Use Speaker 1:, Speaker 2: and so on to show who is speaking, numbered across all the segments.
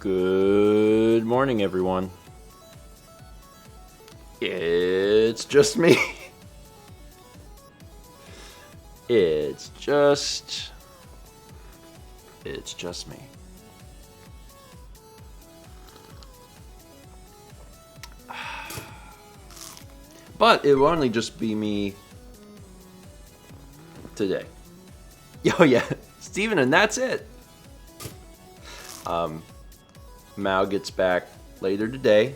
Speaker 1: Good morning, everyone. It's just me. It's just me. But it will only just be me today. Oh yeah, Stephen, and that's it. Mao gets back later today,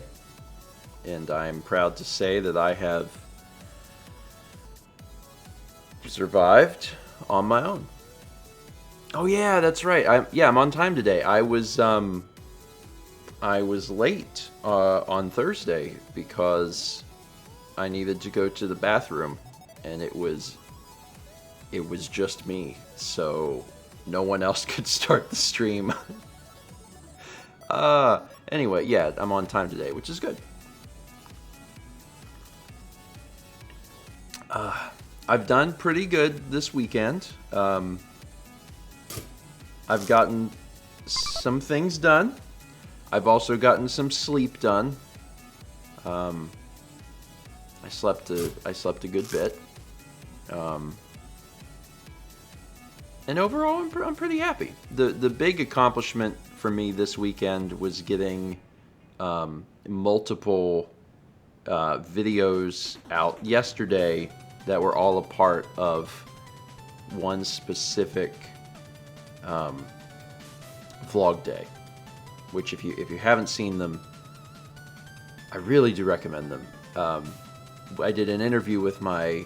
Speaker 1: and I'm proud to say that I have survived on my own. Oh yeah, that's right. I'm on time today. I was late on Thursday because I needed to go to the bathroom, and it was just me, so no one else could start the stream. Anyway, yeah, I'm on time today, which is good. I've done pretty good this weekend. I've gotten some things done. I've also gotten some sleep done. I slept a good bit. And overall, I'm pretty happy. The big accomplishment for me this weekend was getting multiple videos out yesterday that were all a part of one specific vlog day. Which, if you haven't seen them, I really do recommend them. I did an interview with my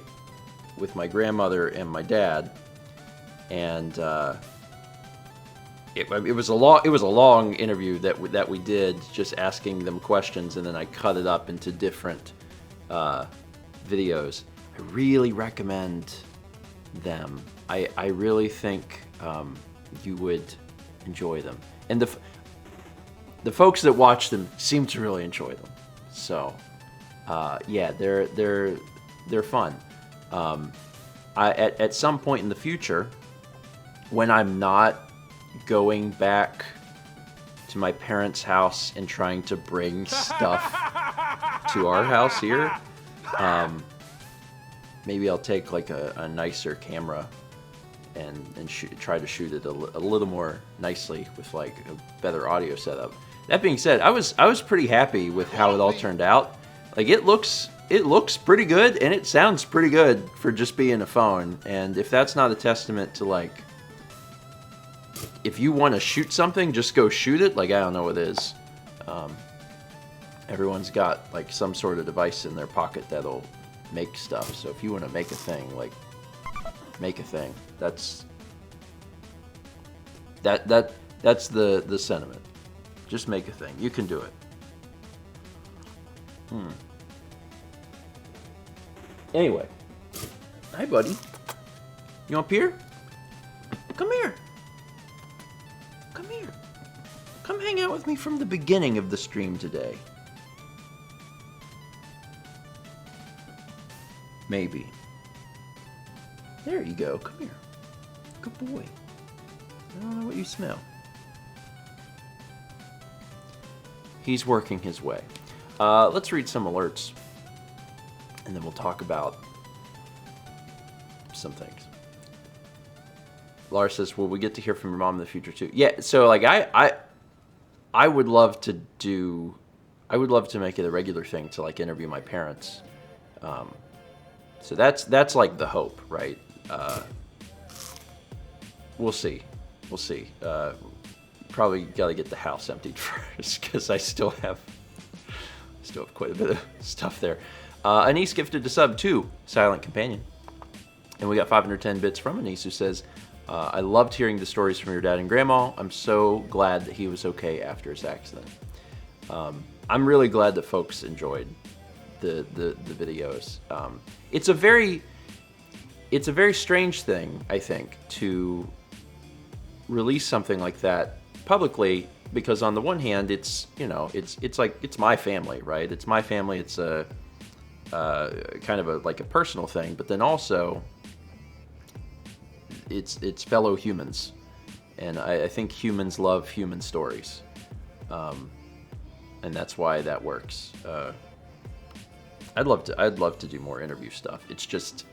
Speaker 1: grandmother and my dad. And it was a long interview that we did, just asking them questions, and then I cut it up into different videos. I really recommend them. I really think you would enjoy them, and the folks that watch them seem to really enjoy them. So yeah, they're fun. At some point in the future, when I'm not going back to my parents' house and trying to bring stuff to our house here, maybe I'll take like a nicer camera and try to shoot it a little more nicely with like a better audio setup. That being said, I was pretty happy with how it all turned out. Like it looks pretty good, and it sounds pretty good for just being a phone. And if that's not a testament to, like, if you want to shoot something, just go shoot it. Like, I don't know what it is. Everyone's got like some sort of device in their pocket that'll make stuff. So if you want to make a thing, like, make a thing. That's the sentiment. Just make a thing. You can do it. Anyway. Hi, buddy. You up here? Come here. Come here. Come hang out with me from the beginning of the stream today. Maybe. There you go. Come here. Good boy. I don't know what you smell. He's working his way. Let's read some alerts, and then we'll talk about some things. Laura says, will we get to hear from your mom in the future too? Yeah, so like I would love to make it a regular thing to like interview my parents. So that's like the hope, right? We'll see. Probably got to get the house emptied first, because I still have quite a bit of stuff there. Anise gifted a sub too, Silent Companion. And we got 510 bits from Anise, who says, I loved hearing the stories from your dad and grandma. I'm so glad that he was okay after his accident. I'm really glad that folks enjoyed the videos. It's a very strange thing, I think, to release something like that publicly, because on the one hand, it's like, it's my family, right? It's my family. It's a kind of a personal thing, but then also it's fellow humans, and I think humans love human stories. and that's why that works. I'd love to do more interview stuff. It's just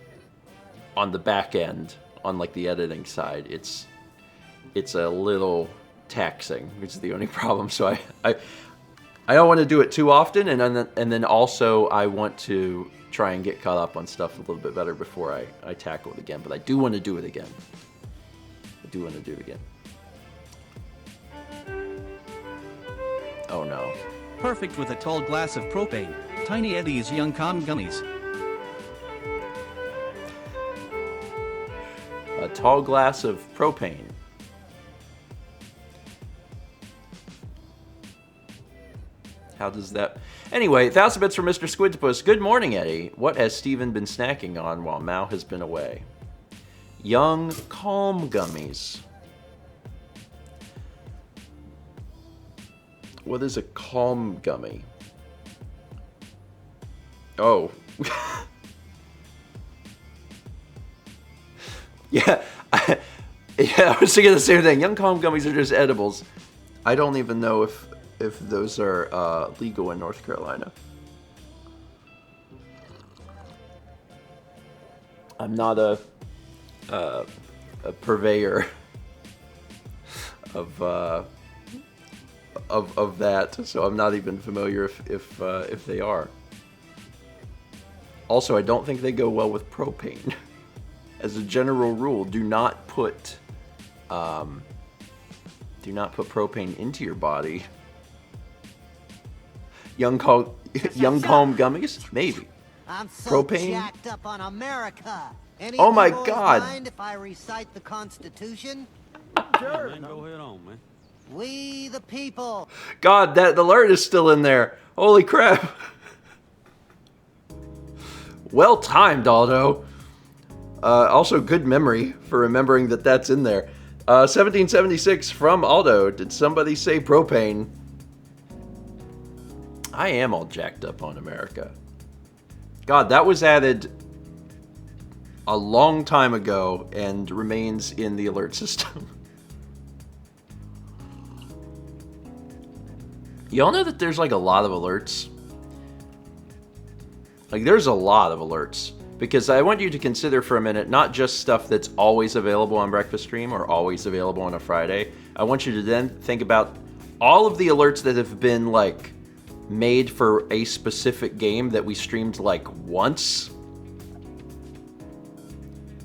Speaker 1: on the back end, on like the editing side, it's a little taxing, which is the only problem. So I don't want to do it too often, and then also I want to try and get caught up on stuff a little bit better before I tackle it again. But I do want to do it again. Oh no.
Speaker 2: Perfect with a tall glass of propane. Tiny Eddie's Young Calm Gummies.
Speaker 1: A tall glass of propane. How does that... Anyway, 1,000 bits for Mr. Squidpus. Good morning, Eddie. What has Steven been snacking on while Mao has been away? Young Calm Gummies. What is a calm gummy? Oh. Yeah, I was thinking the same thing. Young Calm Gummies are just edibles. I don't even know if those are legal in North Carolina. I'm not a purveyor of that, so I'm not even familiar if they are. Also, I don't think they go well with propane. As a general rule, do not put propane into your body. Young Calm Gummies? Maybe.
Speaker 3: I'm so
Speaker 1: Propane?
Speaker 3: jacked up on America. Any
Speaker 1: Oh my
Speaker 3: boys
Speaker 1: God.
Speaker 3: mind if I recite the Constitution?
Speaker 4: Sure, man, go ahead on, man.
Speaker 3: We the people.
Speaker 1: God, that alert is still in there. Holy crap. Well timed, Aldo. Also, good memory for remembering that that's in there. 1776 from Aldo. Did somebody say propane? I am all jacked up on America. God, that was added a long time ago and remains in the alert system. Y'all know that there's like a lot of alerts? Like there's a lot of alerts. Because I want you to consider for a minute, not just stuff that's always available on Breakfast Stream or always available on a Friday. I want you to then think about all of the alerts that have been like made for a specific game that we streamed like once.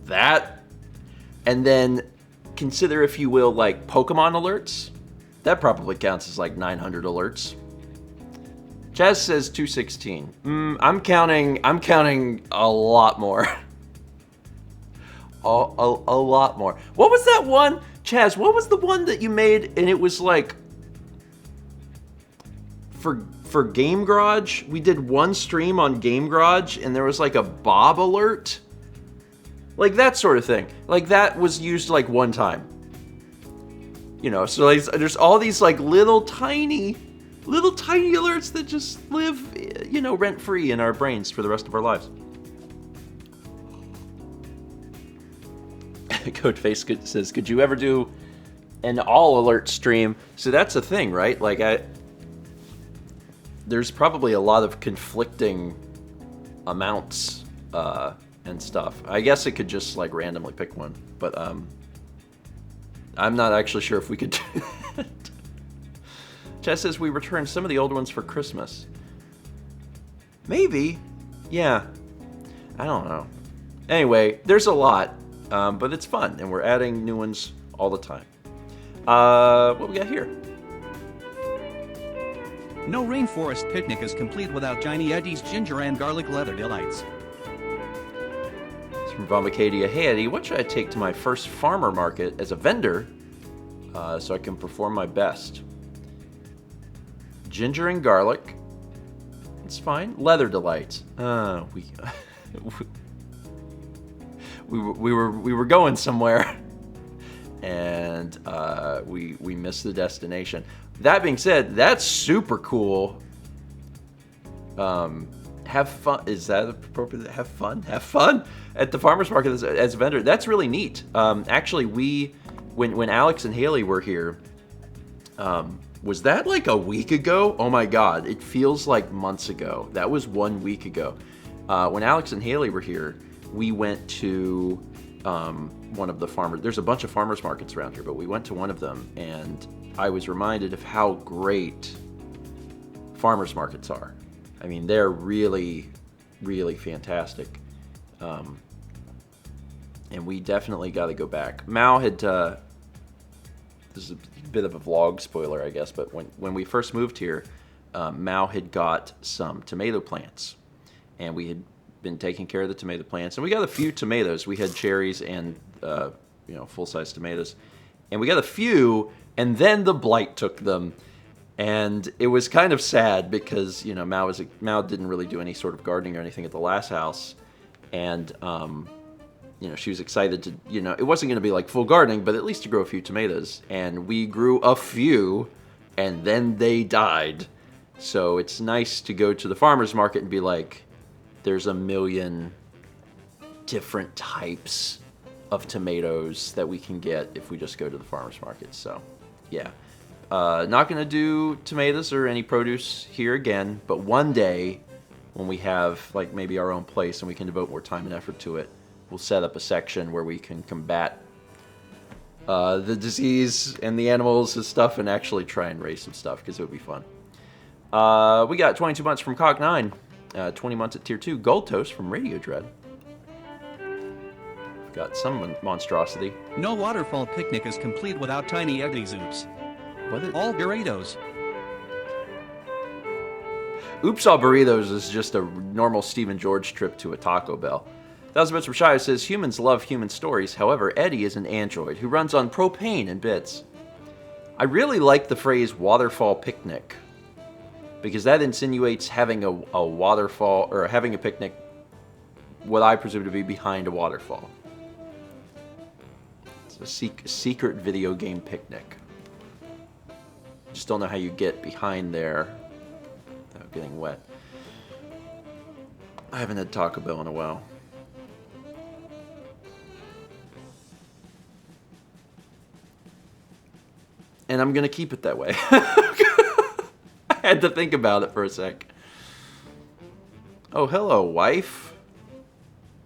Speaker 1: That. And then consider, if you will, like Pokemon alerts. That probably counts as like 900 alerts. Chaz says 216. I'm counting a lot more. a lot more. What was that one? Chaz, what was the one that you made and it was like for Game Garage? We did one stream on Game Garage and there was like a Bob alert. Like that sort of thing. Like that was used like one time. You know, so like, there's all these like little tiny alerts that just live, you know, rent-free in our brains for the rest of our lives. Codeface says, could you ever do an all-alert stream? So that's a thing, right? Like, there's probably a lot of conflicting amounts and stuff. I guess it could just, like, randomly pick one. But I'm not actually sure if we could do that. Chess says we returned some of the old ones for Christmas. Maybe. Yeah. I don't know. Anyway, there's a lot, but it's fun, and we're adding new ones all the time. What we got here?
Speaker 2: No rainforest picnic is complete without Tiny Eddie's ginger and garlic leather delights.
Speaker 1: It's from Vombacadia. Hey Eddie, what should I take to my first farmer market as a vendor so I can perform my best? Ginger and garlic. It's fine. Leather delights. We were going somewhere, and we missed the destination. That being said, that's super cool. Have fun. Is that appropriate? Have fun. Have fun at the farmers market as a vendor. That's really neat. Actually, when Alex and Haley were here. Was that like a week ago? Oh my God, it feels like months ago. That was 1 week ago. When Alex and Haley were here, we went to one of the farmers. There's a bunch of farmers markets around here, but we went to one of them, and I was reminded of how great farmers markets are. I mean, they're really, really fantastic. And we definitely got to go back. Mao had, this is a bit of a vlog spoiler, I guess, but when we first moved here, Mao had got some tomato plants. And we had been taking care of the tomato plants. And we got a few tomatoes. We had cherries and, full-size tomatoes. And we got a few, and then the blight took them. And it was kind of sad because, Mao didn't really do any sort of gardening or anything at the last house. And, she was excited to, it wasn't going to be like full gardening, but at least to grow a few tomatoes. And we grew a few, and then they died. So it's nice to go to the farmer's market and be like, there's a million different types of tomatoes that we can get if we just go to the farmer's market. So, yeah. Not going to do tomatoes or any produce here again, but one day when we have like maybe our own place and we can devote more time and effort to it, we'll set up a section where we can combat the disease and the animals and stuff and actually try and raise some stuff because it would be fun. We got 22 months from Cock9, 20 months at Tier 2, Gold Toast from Radio Dread. We've got some monstrosity.
Speaker 2: No waterfall picnic is complete without Tiny Eddie's Oops.
Speaker 1: What
Speaker 2: All burritos.
Speaker 1: Oops All Burritos is just a normal Stephen George trip to a Taco Bell. 1000 Bits from Shia says, humans love human stories. However, Eddie is an android who runs on propane and bits. I really like the phrase waterfall picnic because that insinuates having a waterfall or having a picnic, what I presume to be behind a waterfall. It's a secret video game picnic. Just don't know how you get behind there without getting wet. I haven't had Taco Bell in a while. And I'm going to keep it that way. I had to think about it for a sec. Oh, hello, wife.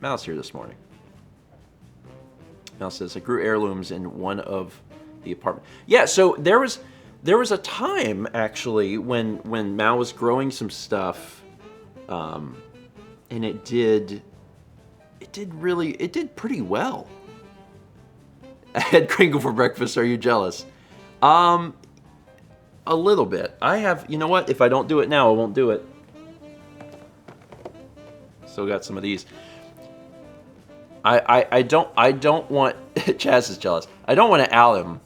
Speaker 1: Mal's here this morning. Mal says, I grew heirlooms in one of the apartments. Yeah, so there was a time, actually, when Mal was growing some stuff, and it did pretty well. I had Kringle for breakfast. Are you jealous? A little bit. I have, you know what? If I don't do it now, I won't do it. Still got some of these. I don't want, Chaz is jealous. I don't want to out him.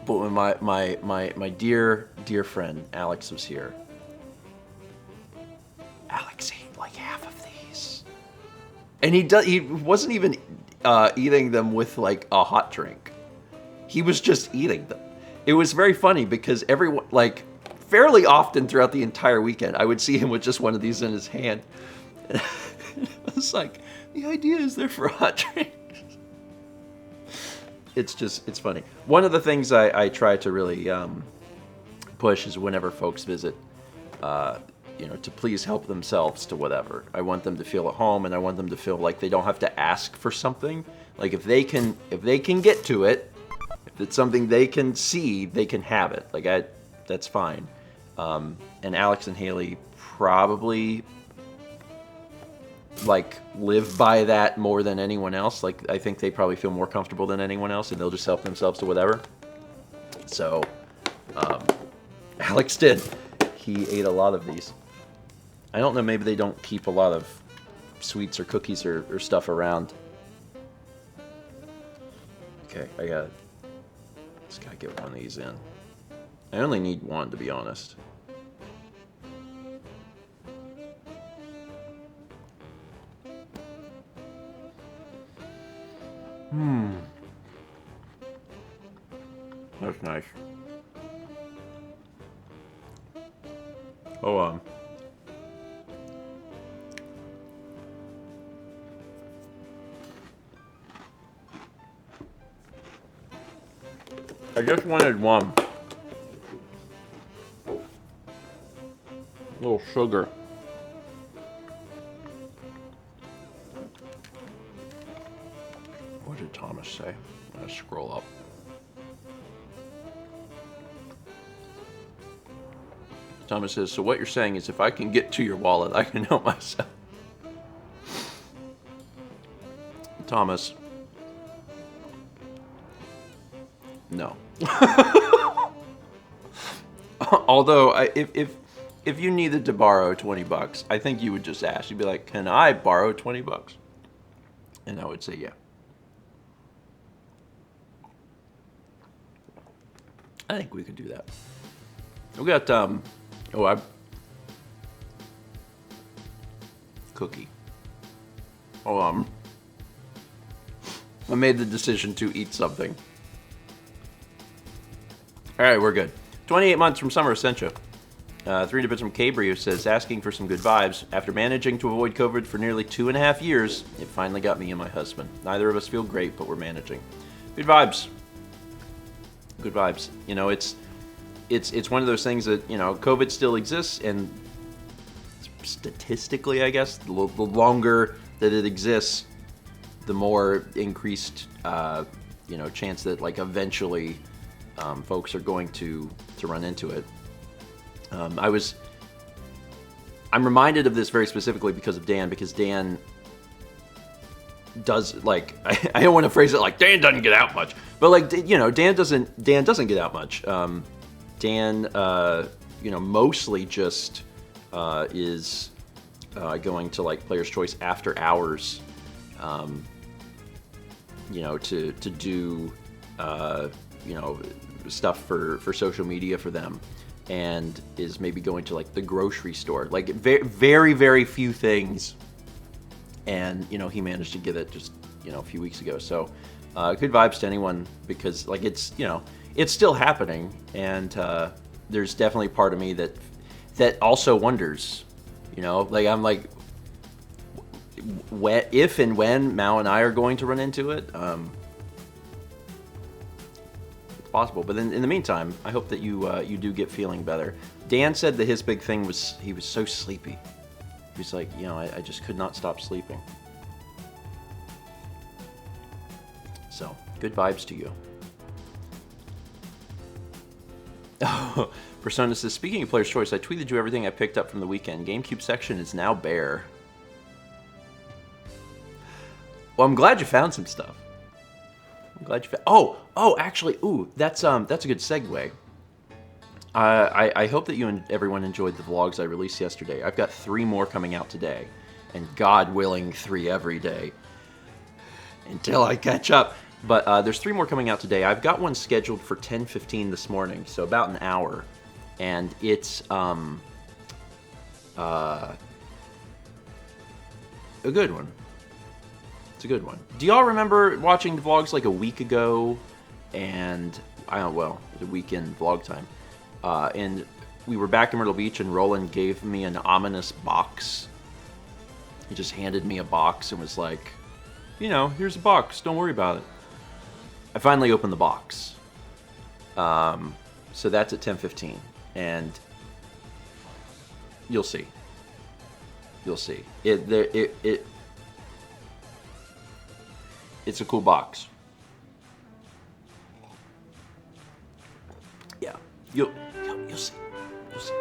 Speaker 1: But when my dear friend Alex was here, Alex ate like half of these. And he wasn't even eating them with like a hot drink. He was just eating them. It was very funny because everyone, like, fairly often throughout the entire weekend, I would see him with just one of these in his hand. And I was like, the idea is there for a hot drink. It's funny. One of the things I try to really push is whenever folks visit, to please help themselves to whatever. I want them to feel at home, and I want them to feel like they don't have to ask for something. Like if they can get to it, if it's something they can see, they can have it. Like that's fine. And Alex and Haley probably like live by that more than anyone else. Like I think they probably feel more comfortable than anyone else, and they'll just help themselves to whatever. So Alex did. He ate a lot of these. I don't know, maybe they don't keep a lot of sweets or cookies or stuff around. Okay, just gotta get one of these in. I only need one, to be honest. That's nice. Oh, I just wanted one. little sugar. What did Thomas say? I'm gonna scroll up. Thomas says, so what you're saying is if I can get to your wallet, I can help myself. Thomas. No. Although, if you needed to borrow 20 bucks, I think you would just ask. You'd be like, can I borrow 20 bucks? And I would say, yeah. I think we could do that. We got, cookie. Oh, I made the decision to eat something. All right, we're good. 28 months from Summer Essentia. 3 bits from Cabrio says, asking for some good vibes. After managing to avoid COVID for nearly 2.5 years, it finally got me and my husband. Neither of us feel great, but we're managing. Good vibes. Good vibes. You know, it's one of those things that, you know, COVID still exists, and statistically, I guess, the longer that it exists, the more increased, you know, chance that, like, eventually folks are going to run into it. I'm reminded of this very specifically because of Dan, because Dan does, like, I don't want to phrase it like Dan doesn't get out much, but, like, you know, Dan doesn't get out much. Dan, you know, mostly just is going to, like, Player's Choice after hours, you know, to do, you know, stuff for social media for them, and is maybe going to, like, the grocery store, like, very, very few things. And, you know, he managed to get it just, you know, a few weeks ago. So, good vibes to anyone, because, like, it's, you know, it's still happening. And there's definitely part of me that also wonders, you know, like, I'm like, if and when Mao and I are going to run into it, it's possible. But then in the meantime, I hope that you do get feeling better. Dan said that his big thing was he was so sleepy. He's like, you know, I just could not stop sleeping. So, good vibes to you. Persona says, speaking of Player's Choice, I tweeted you everything I picked up from the weekend. GameCube section is now bare. Well, I'm glad you found some stuff. I'm glad you found... Oh, actually, ooh, that's a good segue. I hope that you and everyone enjoyed the vlogs I released yesterday. I've got 3 more coming out today, and God willing, 3 every day until I catch up. But there's 3 more coming out today. I've got one scheduled for 10:15 this morning, so about an hour, and it's a good one. It's a good one. Do y'all remember watching the vlogs like a week ago? And the weekend vlog time. And we were back in Myrtle Beach, and Roland gave me an ominous box. He just handed me a box and was like, you know, here's a box, don't worry about it. I finally opened the box. So that's at 10:15, and you'll see. You'll see. It's a cool box. Yeah, you'll see. You'll see.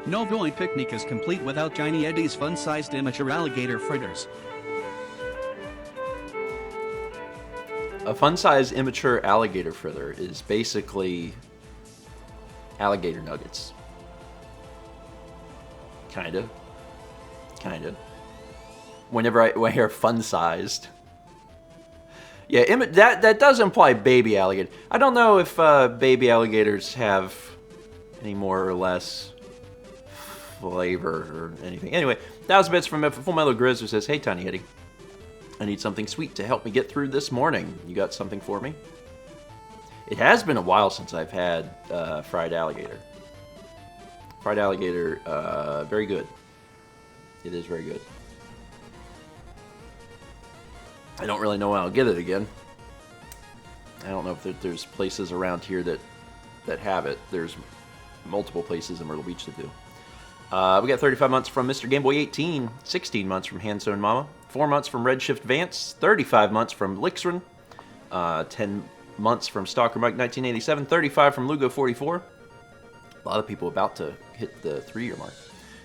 Speaker 2: No joint picnic is complete without Tiny Eddie's fun-sized immature alligator fritters.
Speaker 1: A fun-sized immature alligator fritter is basically alligator nuggets. Kinda. Whenever I hear fun-sized, yeah, that does imply baby alligator. I don't know if baby alligators have any more or less flavor or anything. Anyway, 1,000 bits from Full Metal Grizz, who says, "Hey, Tiny Eddie, I need something sweet to help me get through this morning. You got something for me?" It has been a while since I've had fried alligator. Fried alligator, very good. It is very good. I don't really know when I'll get it again. I don't know if there's places around here that have it. There's multiple places in Myrtle Beach that do. We got 35 months from Mr. Game Boy 18, 16 months from Handzone Mama, 4 months from Redshift Vance, 35 months from Lixrin, 10 months from Stalker Mike 1987, 35 from Lugo 44. A lot of people about to hit the 3-year mark.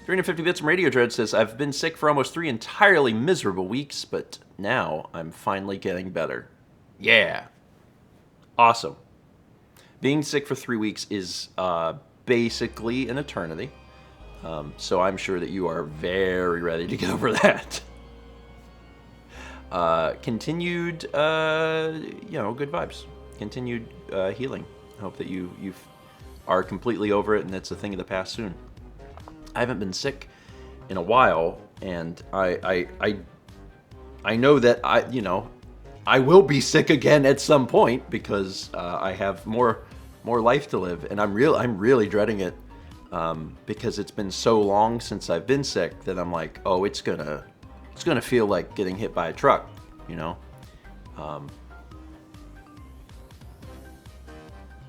Speaker 1: 350 bits from Radio Dread says, I've been sick for almost 3 entirely miserable weeks, but now I'm finally getting better. Yeah. Awesome. Being sick for 3 weeks is basically an eternity. So I'm sure that you are very ready to get over that. Continued, good vibes. Continued healing. I hope that you are completely over it and it's a thing of the past soon. I haven't been sick in a while, and I know that I will be sick again at some point because I have more life to live, and I'm really dreading it because it's been so long since I've been sick that I'm like, oh, it's gonna feel like getting hit by a truck,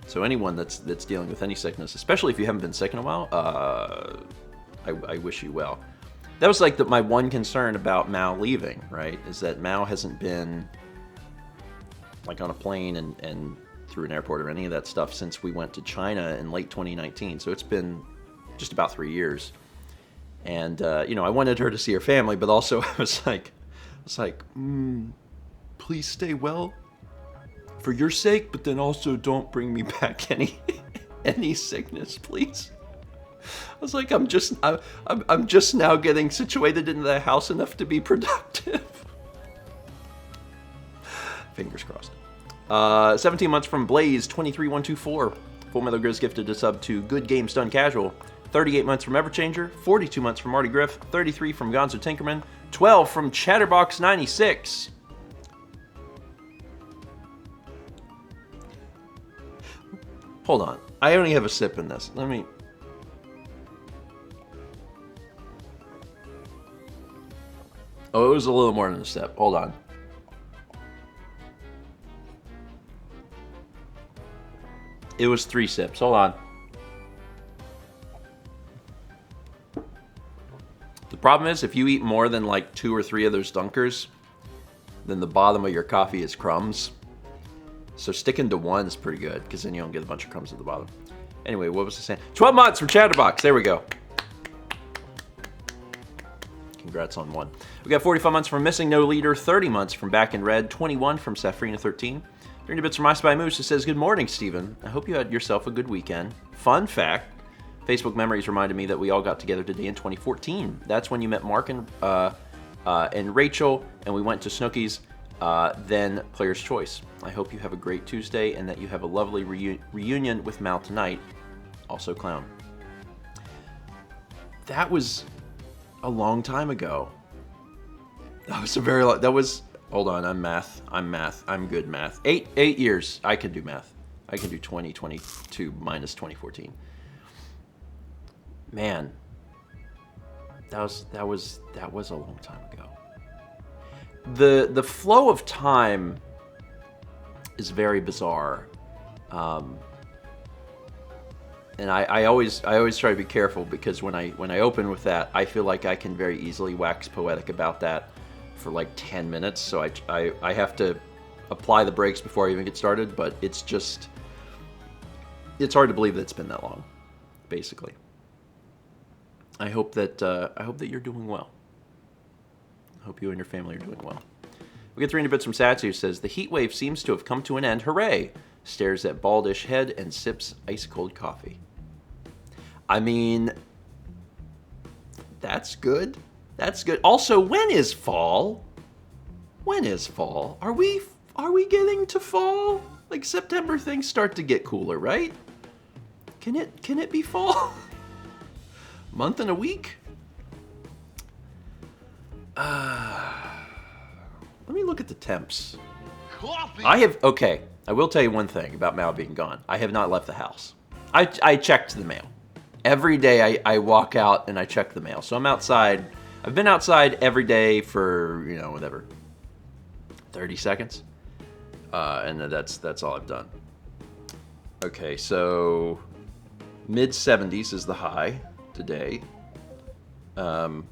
Speaker 1: So anyone that's dealing with any sickness, especially if you haven't been sick in a while, I wish you well. That was like my one concern about Mao leaving, right? Is that Mao hasn't been like on a plane and through an airport or any of that stuff since we went to China in late 2019. So it's been just about 3 years. And I wanted her to see her family, but also I was like, please stay well for your sake, but then also don't bring me back any sickness, please. I was like, I'm just now getting situated into the house enough to be productive. Fingers crossed. 17 months from Blaze 23124. Full Metal Grizz gifted a sub to Good Games Done Casual. 38 months from Everchanger. 42 months from Marty Griff. 33 from Gonzo Tinkerman. 12 from Chatterbox 96. Hold on. I only have a sip in this. Let me... Oh, it was a little more than a sip. Hold on. It was 3 sips. Hold on. The problem is, if you eat more than like 2 or 3 of those dunkers, then the bottom of your coffee is crumbs. So sticking to 1 is pretty good, because then you don't get a bunch of crumbs at the bottom. Anyway, what was I saying? 12 months from Chatterbox. There we go. Congrats on 1. We got 45 months from Missing No Leader, 30 months from Back in Red, 21 from Safrina 13. 30 bits from I Spy Moose that says, good morning, Steven. I hope you had yourself a good weekend. Fun fact, Facebook memories reminded me that we all got together today in 2014. That's when you met Mark and Rachel, and we went to Snooki's, then Player's Choice. I hope you have a great Tuesday and that you have a lovely reunion with Mal tonight. Also, Clown. That was a long time ago. That was a very long... That was... Hold on, I'm math. I'm good math. 8 years. I can do math. I can do 2022 minus 2014. Man, that was a long time ago. The flow of time is very bizarre, and I always try to be careful, because when I open with that, I feel like I can very easily wax poetic about that for like 10 minutes, so I have to apply the brakes before I even get started, but it's hard to believe that it's been that long, basically. I hope that you're doing well. I hope you and your family are doing well. We get 300 bits from Satsu, who says, the heat wave seems to have come to an end, hooray! Stares at baldish head and sips ice-cold coffee. I mean, that's good. That's good. Also, when is fall? When is fall? Are we getting to fall? Like September, things start to get cooler, right? Can it be fall? Month and a week? Let me look at the temps. Coffee. Okay, I will tell you one thing about Mao being gone. I have not left the house. I checked the mail. Every day I walk out and I check the mail. So I'm outside. I've been outside every day for, 30 seconds. And that's all I've done. Okay, so mid 70s is the high today. And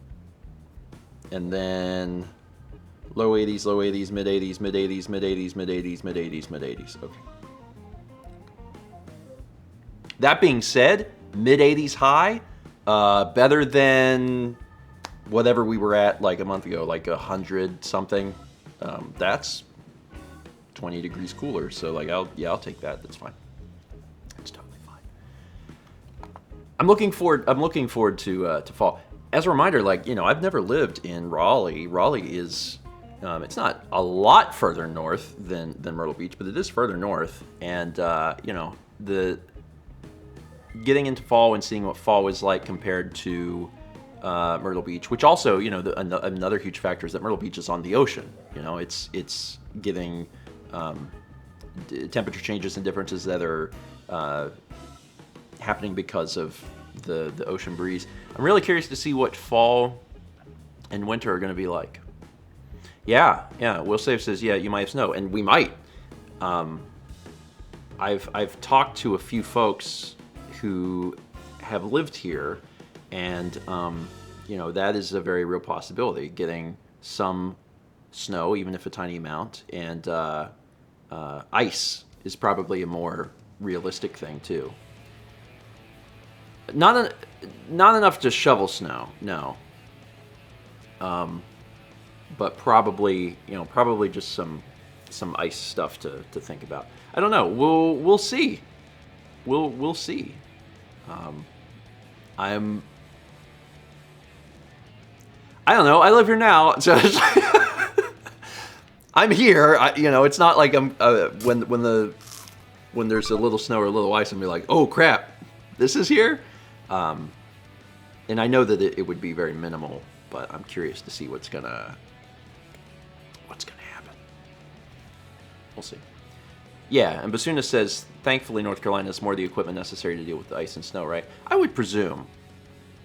Speaker 1: then low 80s, low 80s, mid 80s, mid 80s, mid 80s, mid 80s, mid 80s, mid 80s. Okay. That being said, mid 80s high, better than whatever we were at like a month ago, like 100 something. That's 20 degrees cooler. So like, I'll take that. That's fine. It's totally fine. I'm looking forward to fall. As a reminder, like, you know, I've never lived in Raleigh. Raleigh is, it's not a lot further north than Myrtle Beach, but it is further north. And, you know, getting into fall and seeing what fall is like compared to Myrtle Beach, which also, you know, another huge factor is that Myrtle Beach is on the ocean. You know, it's giving temperature changes and differences that are happening because of the ocean breeze. I'm really curious to see what fall and winter are going to be like. Yeah. Will Save says, yeah, you might have snow, and we might. I've talked to a few folks who have lived here, and you know, that is a very real possibility, getting some snow, even if a tiny amount, and ice is probably a more realistic thing too. Not enough to shovel snow, no. But probably just some ice stuff to think about. I don't know. We'll see. We'll see. I don't know. I live here now, so I'm here. It's not like I'm when there's a little snow or a little ice, I'm be like, oh crap, this is here. And I know that it would be very minimal, but I'm curious to see what's gonna happen. We'll see. Yeah, and Basuna says, thankfully North Carolina has more of the equipment necessary to deal with the ice and snow, right? I would presume.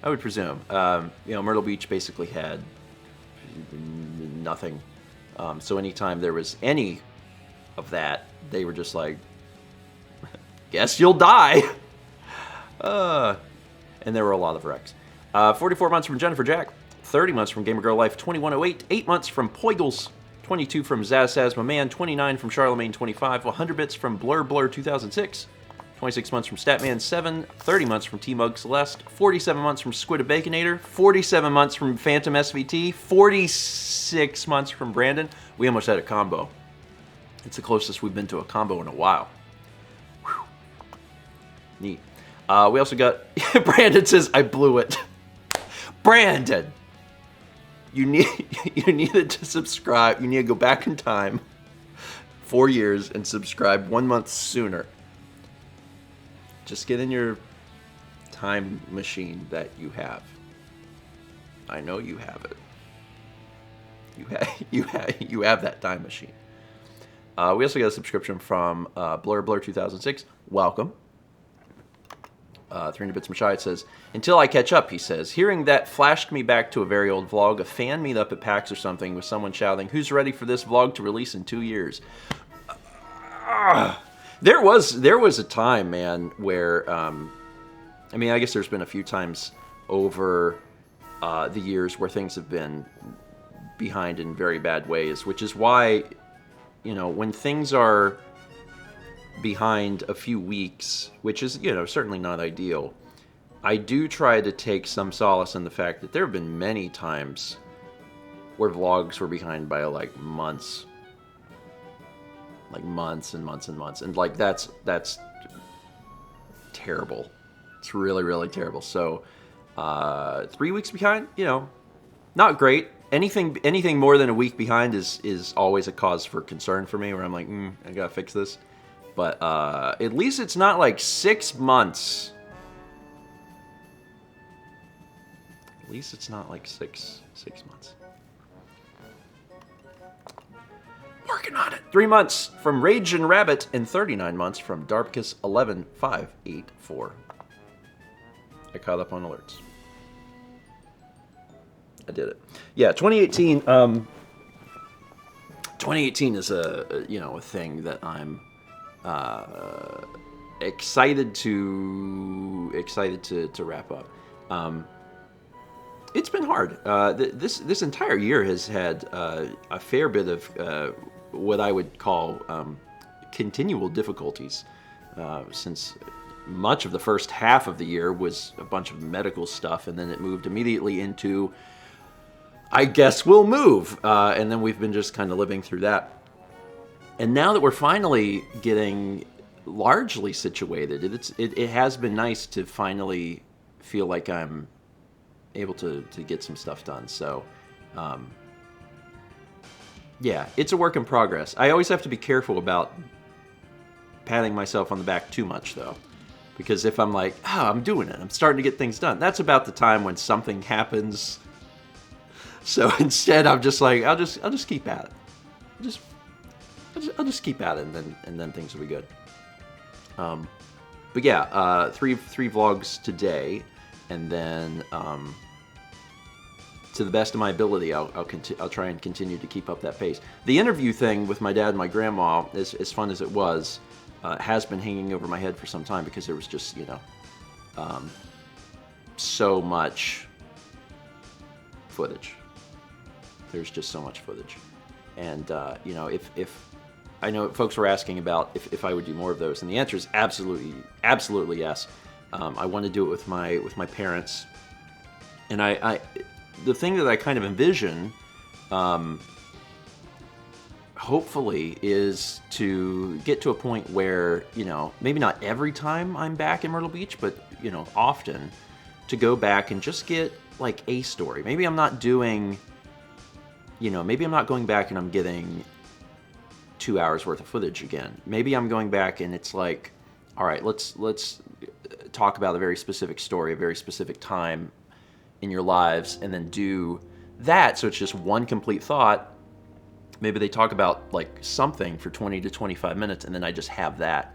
Speaker 1: Myrtle Beach basically had nothing. So anytime there was any of that, they were just like, guess you'll die. And there were a lot of wrecks. 44 months from Jennifer Jack, 30 months from Gamer Girl Life 2108, 8 months from Poigles, 22 from Zaz my man, 29 from Charlemagne 25, 100 bits from Blur 2006, 26 months from Statman 7, 30 months from T-Mug Celeste, 47 months from Squid of Baconator, 47 months from Phantom SVT, 46 months from Brandon. We almost had a combo. It's the closest we've been to a combo in a while. Whew. Neat. We also got, Brandon says, I blew it. Brandon! You needed to subscribe. You need to go back in time 4 years and subscribe 1 month sooner. Just get in your time machine that you have. I know you have it. You have that time machine. We also got a subscription from Blur 2006. Welcome. 300 bits from Shy, it says, until I catch up, he says. Hearing that flashed me back to a very old vlog, a fan meetup at PAX or something, with someone shouting, who's ready for this vlog to release in 2 years? There was a time, man, where, I guess there's been a few times over the years where things have been behind in very bad ways, which is why, when things are behind a few weeks, which is, certainly not ideal, I do try to take some solace in the fact that there have been many times where vlogs were behind by months. Months and months and months. And that's terrible. It's really, really terrible. So 3 weeks behind, not great. Anything more than a week behind is always a cause for concern for me, where I'm like, I gotta fix this. But at least it's not 6 months. At least it's not 6 months. Working on it. 3 months from Rage and Rabbit, and 39 months from Darpkus 11584. I caught up on alerts. I did it. Yeah, 2018. 2018 is a thing that I'm excited to wrap up. It's been hard. This entire year has had a fair bit of what I would call continual difficulties, since much of the first half of the year was a bunch of medical stuff, and then it moved immediately into, I guess we'll move, and then we've been just kind of living through that. And now that we're finally getting largely situated, it has been nice to finally feel like I'm able to get some stuff done. So, yeah, it's a work in progress. I always have to be careful about patting myself on the back too much, though. Because if I'm like, oh, I'm doing it, I'm starting to get things done, that's about the time when something happens. So instead, I'm just like, I'll just keep at it. I'll just keep at it, and then things will be good. But yeah, three vlogs today, and then to the best of my ability, I'll try and continue to keep up that pace. The interview thing with my dad and my grandma, as fun as it was, has been hanging over my head for some time because there was just, so much footage. There's just so much footage. And, if I know folks were asking about if I would do more of those, and the answer is absolutely yes. I want to do it with my parents. And the thing that I kind of envision, hopefully, is to get to a point where, maybe not every time I'm back in Myrtle Beach, but, often, to go back and just get, like, a story. Maybe I'm not doing, maybe I'm not going back and I'm getting 2 hours worth of footage again. Maybe I'm going back and it's like, all right, let's talk about a very specific story, a very specific time in your lives, and then do that. So it's just one complete thought. Maybe they talk about like something for 20 to 25 minutes, and then I just have that.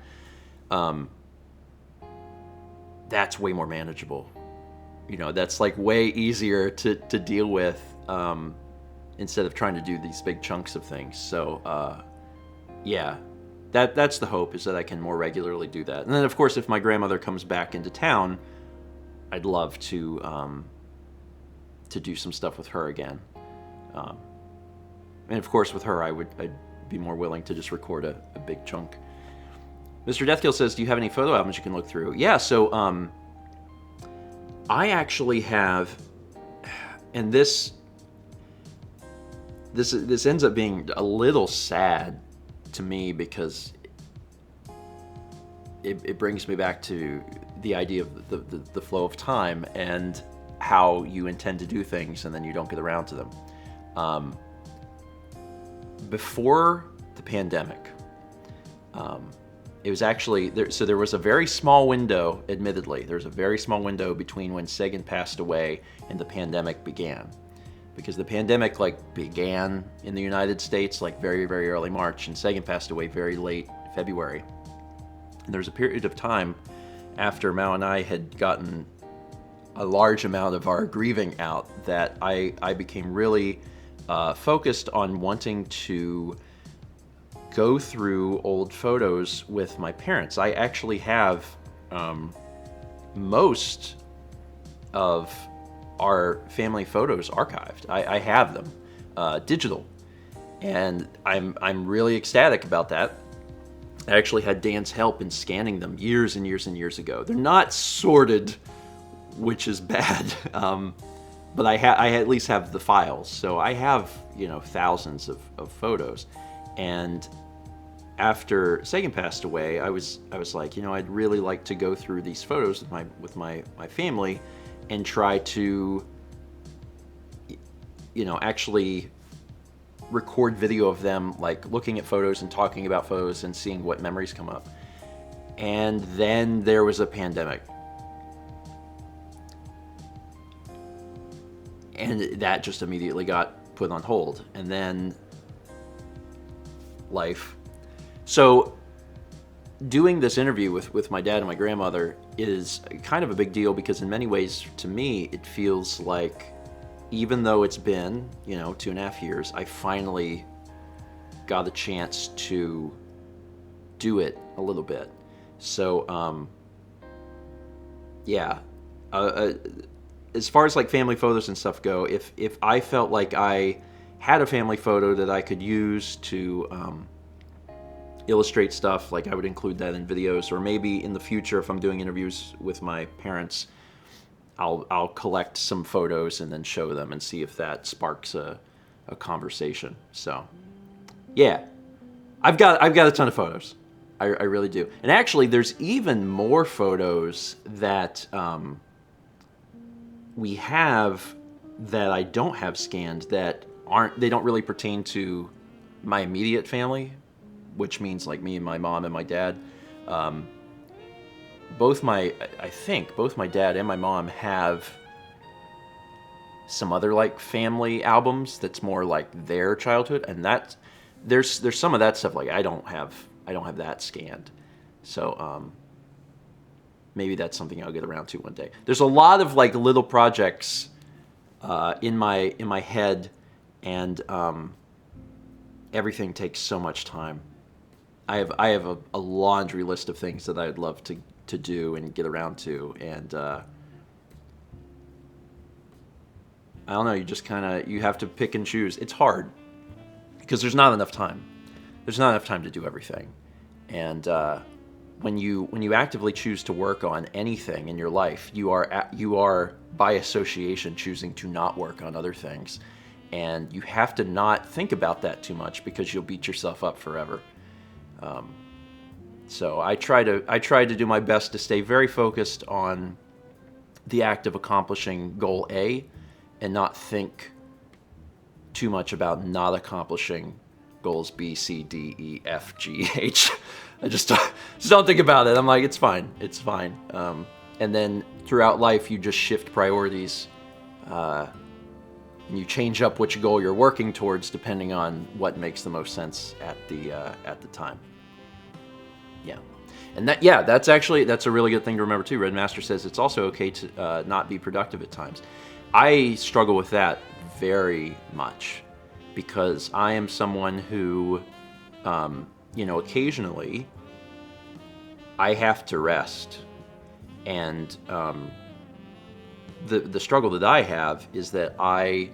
Speaker 1: That's way more manageable. That's like way easier to deal with, instead of trying to do these big chunks of things. So, yeah, that's the hope, is that I can more regularly do that. And then, of course, if my grandmother comes back into town, I'd love to do some stuff with her again. And of course, with her, I'd be more willing to just record a big chunk. Mr. Deathkill says, do you have any photo albums you can look through? Yeah, so I actually have, and this ends up being a little sad to me, because it brings me back to the idea of the flow of time and how you intend to do things and then you don't get around to them. Before the pandemic, it was actually there was a very small window, admittedly. There was a very small window between when Sagan passed away and the pandemic began. Because the pandemic began in the United States very, very early March, and Sagan passed away very late February. And there was a period of time after Mao and I had gotten a large amount of our grieving out that I became really focused on wanting to go through old photos with my parents. I actually have most of our family photos archived. I have them digital, and I'm really ecstatic about that. I actually had Dan's help in scanning them years and years and years ago. They're not sorted, which is bad, but I at least have the files. So I have thousands of photos. And after Sagan passed away, I was like, I'd really like to go through these photos with my family and try to actually record video of them looking at photos and talking about photos and seeing what memories come up. And then there was a pandemic. And that just immediately got put on hold. And then life. So doing this interview with my dad and my grandmother is kind of a big deal, because in many ways, to me, it feels like, even though it's been, 2.5 years, I finally got a chance to do it a little bit. So, yeah. as far as like family photos and stuff go, if I felt like I had a family photo that I could use to illustrate stuff, like I would include that in videos, or maybe in the future if I'm doing interviews with my parents, I'll collect some photos and then show them and see if that sparks a conversation. So yeah, I've got a ton of photos. I really do. And actually there's even more photos that we have that I don't have scanned that they don't really pertain to my immediate family, which means like me and my mom and my dad. I think both my dad and my mom have some other like family albums that's more like their childhood, and there's some of that stuff like I don't have that scanned. So maybe that's something I'll get around to one day. There's a lot of like little projects in my head, and everything takes so much time. I have a laundry list of things that I'd love to do and get around to, and I don't know, you have to pick and choose. It's hard because there's not enough time. There's not enough time to do everything. And when you actively choose to work on anything in your life, you are by association choosing to not work on other things. And you have to not think about that too much because you'll beat yourself up forever. So I try to do my best to stay very focused on the act of accomplishing goal A and not think too much about not accomplishing goals B, C, D, E, F, G, H. I just don't think about it. I'm like, it's fine. And then throughout life, you just shift priorities, and you change up which goal you're working towards depending on what makes the most sense at the time. Yeah. And that's a really good thing to remember too. Red Master says it's also okay to not be productive at times. I struggle with that very much because I am someone who, occasionally I have to rest. And the struggle that I have is that I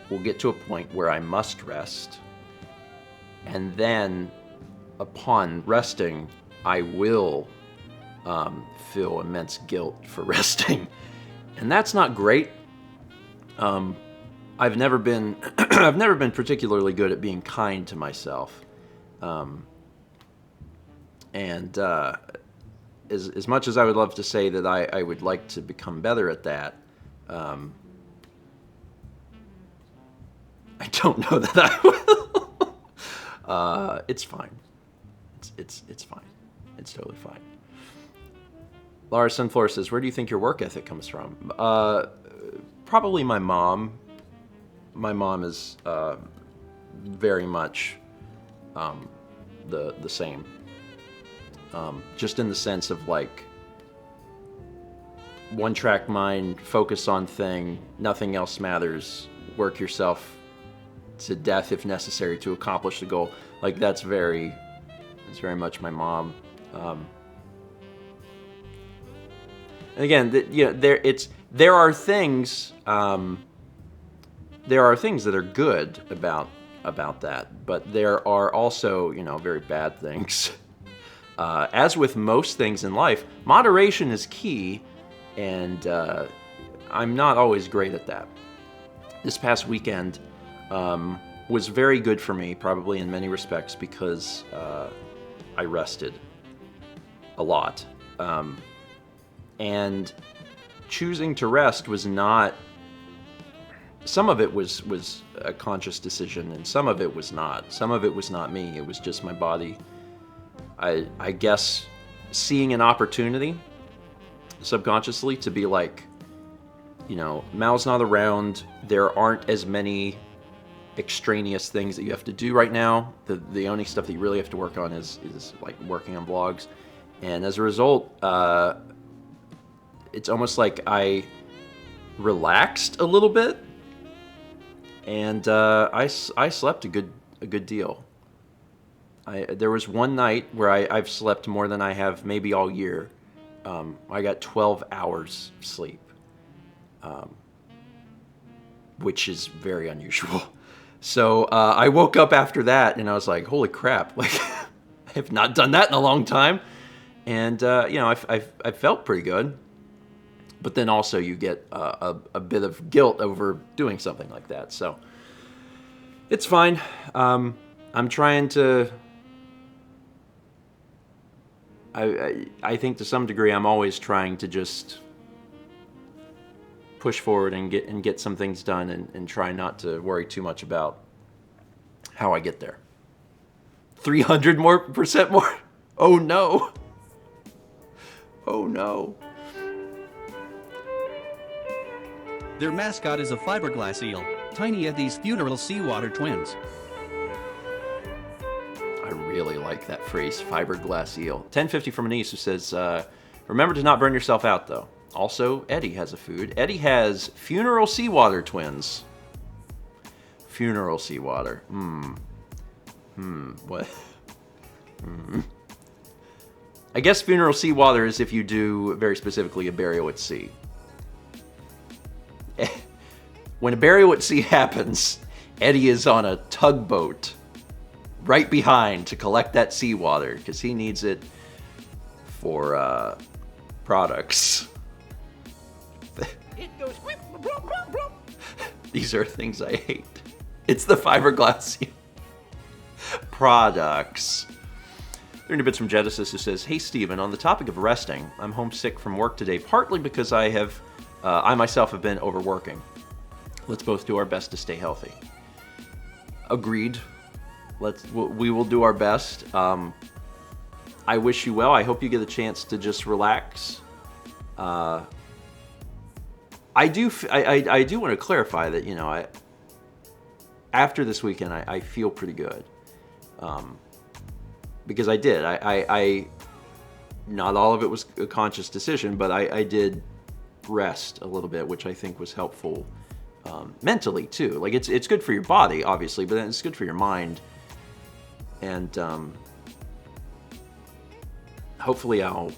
Speaker 1: will get to a point where I must rest, and then upon resting, I will feel immense guilt for resting, and that's not great. I've never been particularly good at being kind to myself, and as much as I would love to say that I would like to become better at that, I don't know that I will. It's fine. It's fine. It's totally fine. Laura Sunflower says, where do you think your work ethic comes from? Probably my mom. My mom is very much the same. Just in the sense of like one-track mind, focus on thing, nothing else matters, work yourself to death if necessary to accomplish the goal. Like that's very much my mom. And again, there are things that are good about that, but there are also very bad things. As with most things in life, moderation is key, and I'm not always great at that. This past weekend was very good for me, probably in many respects, because I rested a lot. And choosing to rest was not... Some of it was a conscious decision, and some of it was not. Some of it was not me. It was just my body. I guess seeing an opportunity subconsciously to be like, Mal's not around. There aren't as many extraneous things that you have to do right now. The only stuff that you really have to work on is like working on vlogs. And as a result, it's almost like I relaxed a little bit, and I slept a good deal. There was one night where I've slept more than I have maybe all year. I got 12 hours sleep, which is very unusual. So I woke up after that and I was like, holy crap, like I have not done that in a long time. And, I felt pretty good. But then also you get a bit of guilt over doing something like that. So it's fine. I'm trying to... I think to some degree I'm always trying to just push forward and get some things done and try not to worry too much about how I get there. 300% more? Oh no. Oh no.
Speaker 2: Their mascot is a fiberglass eel, Tiny Eddie's funeral seawater twins.
Speaker 1: I really like that phrase, fiberglass eel. 1050 from Anise who says, remember to not burn yourself out though. Also, Eddie has a food. Eddie has funeral seawater twins. Funeral seawater. What? I guess funeral seawater is if you do, very specifically, a burial at sea. When a burial at sea happens, Eddie is on a tugboat right behind to collect that seawater because he needs it for products. It goes. These are things I hate. It's the fiberglass products. 30 bits from Genesis who says, "Hey Steven, on the topic of resting, I'm homesick from work today, partly because I myself have been overworking. Let's both do our best to stay healthy." Agreed. We will do our best. I wish you well. I hope you get a chance to just relax. I do want to clarify that, after this weekend, I feel pretty good. Because I did. I not all of it was a conscious decision, but I did rest a little bit, which I think was helpful mentally too. Like it's good for your body, obviously, but then it's good for your mind. And hopefully I'll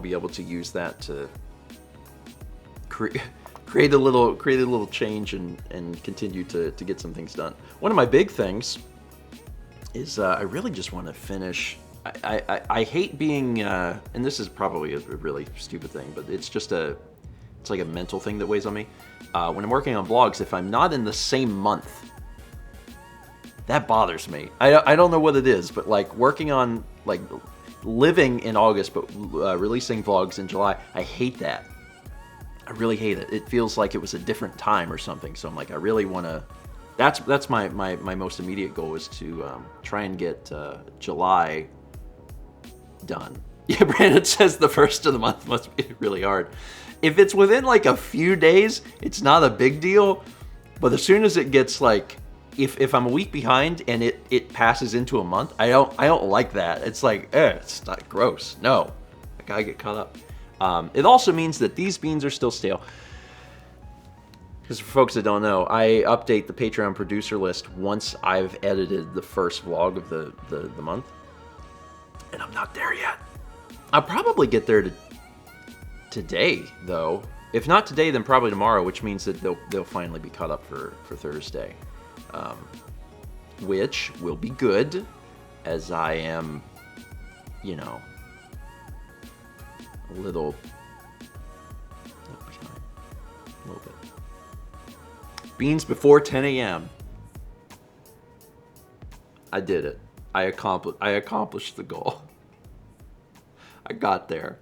Speaker 1: be able to use that to create a little change and continue to get some things done. One of my big things is I really just want to finish. I hate being, and this is probably a really stupid thing, but it's like a mental thing that weighs on me. When I'm working on blogs, if I'm not in the same month, that bothers me. I don't know what it is, but like working on, like living in August, but releasing vlogs in July, I hate that. I really hate it. It feels like it was a different time or something. So I'm like, I really want to. That's my most immediate goal is to try and get July done. Yeah, Brandon says the first of the month must be really hard. If it's within like a few days, it's not a big deal. But as soon as it gets like, if I'm a week behind and it passes into a month, I don't like that. It's like, it's not gross. No, I gotta get caught up. It also means that these beans are still stale. Because for folks that don't know, I update the Patreon producer list once I've edited the first vlog of the month. And I'm not there yet. I'll probably get there today, though. If not today, then probably tomorrow, which means that they'll finally be caught up for Thursday. Which will be good, as I am, a little behind. A little bit. Beans before 10 a.m. I did it. I accomplished the goal. I got there.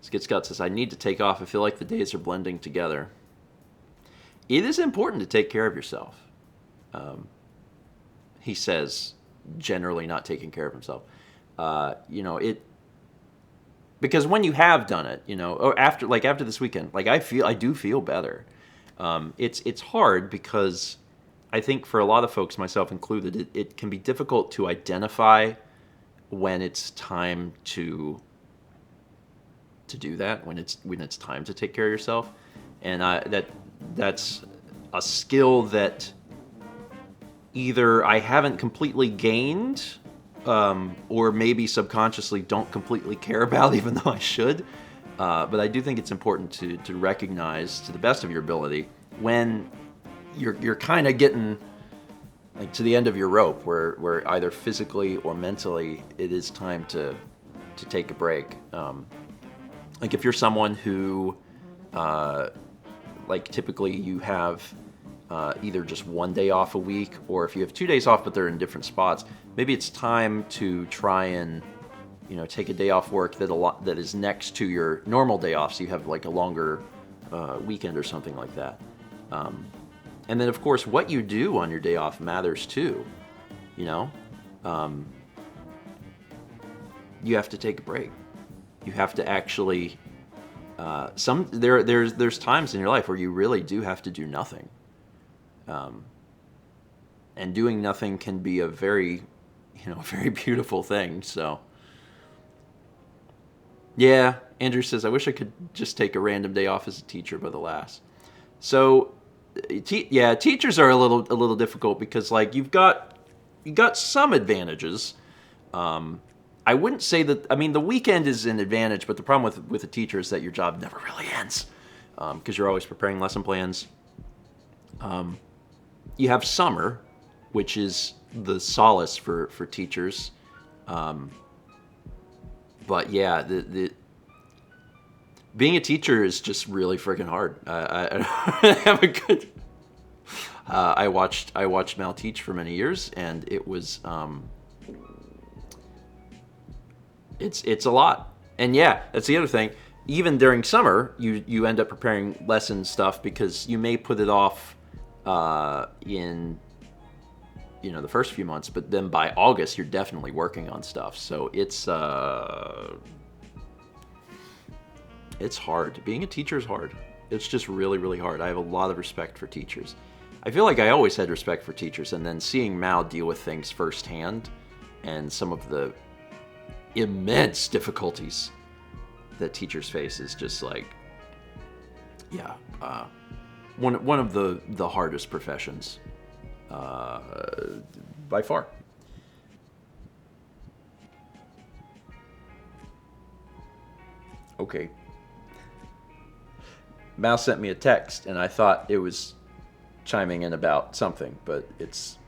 Speaker 1: Skid Scott says, I need to take off. I feel like the days are blending together. It is important to take care of yourself. He says, generally not taking care of himself. Because when you have done it, or after this weekend, like I do feel better. It's hard because I think for a lot of folks, myself included, it can be difficult to identify when it's time to do that, when it's time to take care of yourself. And that's a skill that either I haven't completely gained, or maybe subconsciously don't completely care about, even though I should. But I do think it's important to recognize, to the best of your ability, when you're kind of getting like to the end of your rope, where either physically or mentally it is time to take a break. Like if you're someone who, like typically you have either just one day off a week, or if you have 2 days off but they're in different spots, maybe it's time to try and take a day off work that is next to your normal day off, so you have like a longer weekend or something like that. And then of course what you do on your day off matters too. You have to take a break. You have to actually there's times in your life where you really do have to do nothing. And doing nothing can be a very very beautiful thing. So yeah, Andrew says, I wish I could just take a random day off as a teacher, but alas. So teachers are a little difficult because like you've got some advantages. I wouldn't say that. I mean, the weekend is an advantage, but the problem with a teacher is that your job never really ends because you're always preparing lesson plans. You have summer, which is the solace for teachers. But yeah, the being a teacher is just really freaking hard. I have a good. I watched Mal teach for many years, and it was. It's a lot. And yeah, that's the other thing. Even during summer, you end up preparing lesson stuff because you may put it off in the first few months, but then by August you're definitely working on stuff. So it's hard. Being a teacher is hard. It's just really, really hard. I have a lot of respect for teachers. I feel like I always had respect for teachers, and then seeing Mal deal with things firsthand and some of the immense difficulties that teachers face is just like, one of the hardest professions by far. Okay. Mal sent me a text, and I thought it was chiming in about something, but it's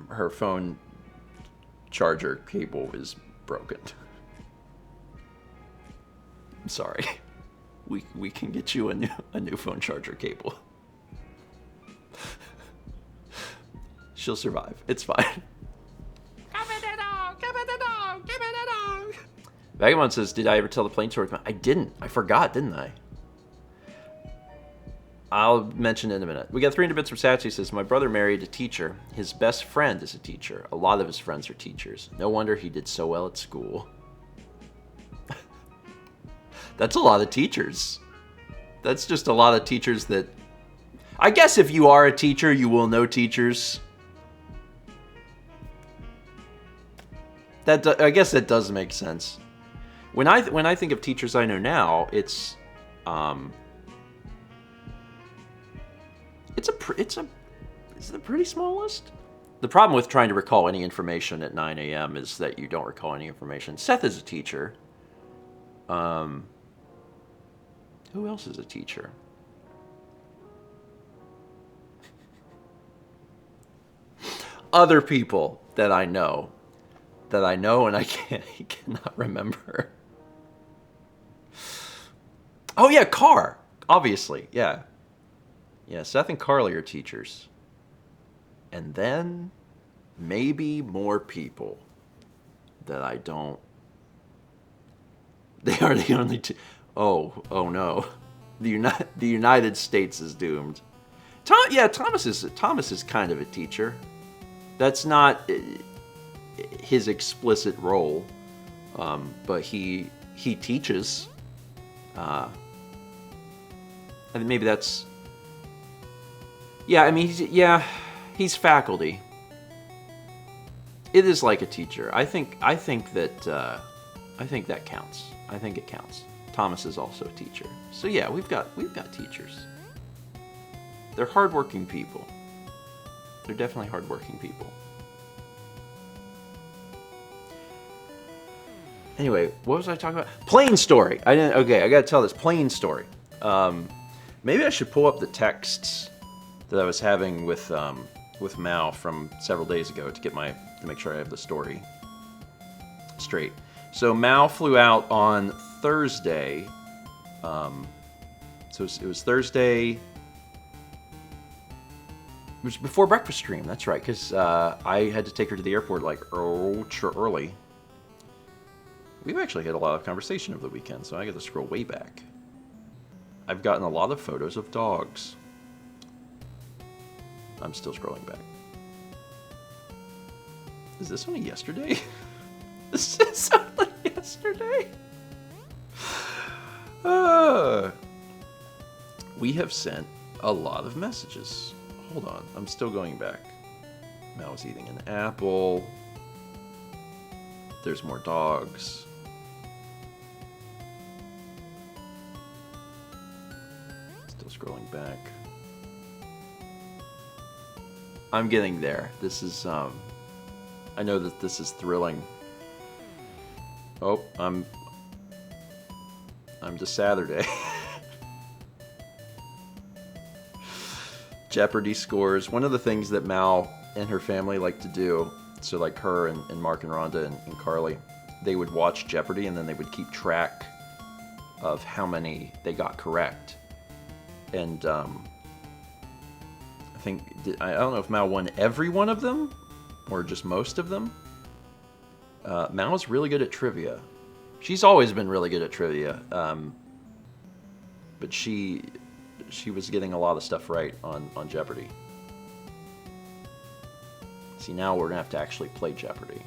Speaker 1: her phone charger cable is broken. I'm sorry. We can get you a new phone charger cable. She'll survive. It's fine. Vagabond says, did I ever tell the plane story? I didn't. I forgot, didn't I? I'll mention it in a minute. We got 300 bits from Sachi. Says, my brother married a teacher. His best friend is a teacher. A lot of his friends are teachers. No wonder he did so well at school. That's a lot of teachers. That's just a lot of teachers that... I guess if you are a teacher, you will know teachers. I guess that does make sense. When I think of teachers I know now, is it a pretty small list? The problem with trying to recall any information at 9 a.m. is that you don't recall any information. Seth is a teacher. Who else is a teacher? Other people that I know and I cannot remember. Oh yeah, Carr, obviously, yeah. Yeah, Seth and Carly are teachers. And then maybe more people that I don't... They are the only two... Oh no. The United States is doomed. Thomas is kind of a teacher. That's not his explicit role, but he teaches. I think maybe that's... Yeah, I mean, he's faculty. It is like a teacher. I think that counts. I think it counts. Thomas is also a teacher. So yeah, we've got teachers. They're hardworking people. They're definitely hardworking people. Anyway, what was I talking about? Plane story. I didn't. Okay, I gotta tell this plane story. Maybe I should pull up the texts that I was having with Mal from several days ago to make sure I have the story straight. So Mal flew out on Thursday. So it was Thursday. It was before breakfast stream. That's right, because I had to take her to the airport like ultra early. We've actually had a lot of conversation over the weekend, so I got to scroll way back. I've gotten a lot of photos of dogs. I'm still scrolling back. Is this only yesterday? This is only yesterday? We have sent a lot of messages. Hold on, I'm still going back. Mal was eating an apple. There's more dogs. Still scrolling back. I'm getting there. This is, I know that this is thrilling. Oh, I'm to Saturday. Jeopardy scores. One of the things that Mal and her family like to do, so like her and Mark and Rhonda and Carly, they would watch Jeopardy and then they would keep track of how many they got correct. And I don't know if Mal won every one of them or just most of them. Mal is really good at trivia. She's always been really good at trivia, but she was getting a lot of stuff right on Jeopardy. See, now we're gonna have to actually play Jeopardy.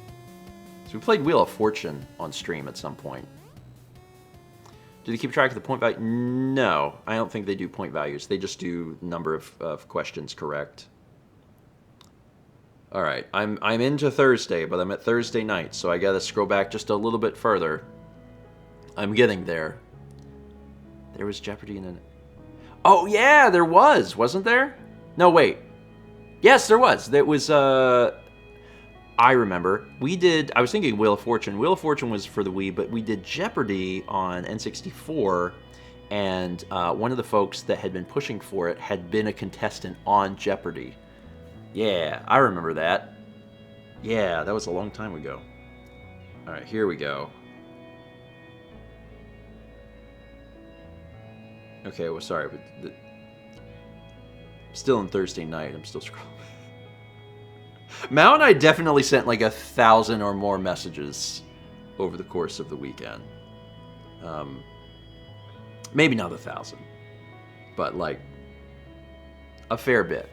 Speaker 1: So we played Wheel of Fortune on stream at some point. Do they keep track of the point value? No, I don't think they do point values. They just do number of questions correct. All right, I'm into Thursday, but I'm at Thursday night, so I gotta scroll back just a little bit further. I'm getting there. There was Jeopardy in an... Oh yeah, there was, wasn't there? No, wait. Yes, there was. There was, I remember. I was thinking Wheel of Fortune. Wheel of Fortune was for the Wii, but we did Jeopardy on N64, and one of the folks that had been pushing for it had been a contestant on Jeopardy. Yeah, I remember that. Yeah, that was a long time ago. All right, here we go. Okay, well, sorry, but still on Thursday night. I'm still scrolling. Mal and I definitely sent like 1,000 or more messages over the course of the weekend. Maybe not 1,000, but like a fair bit.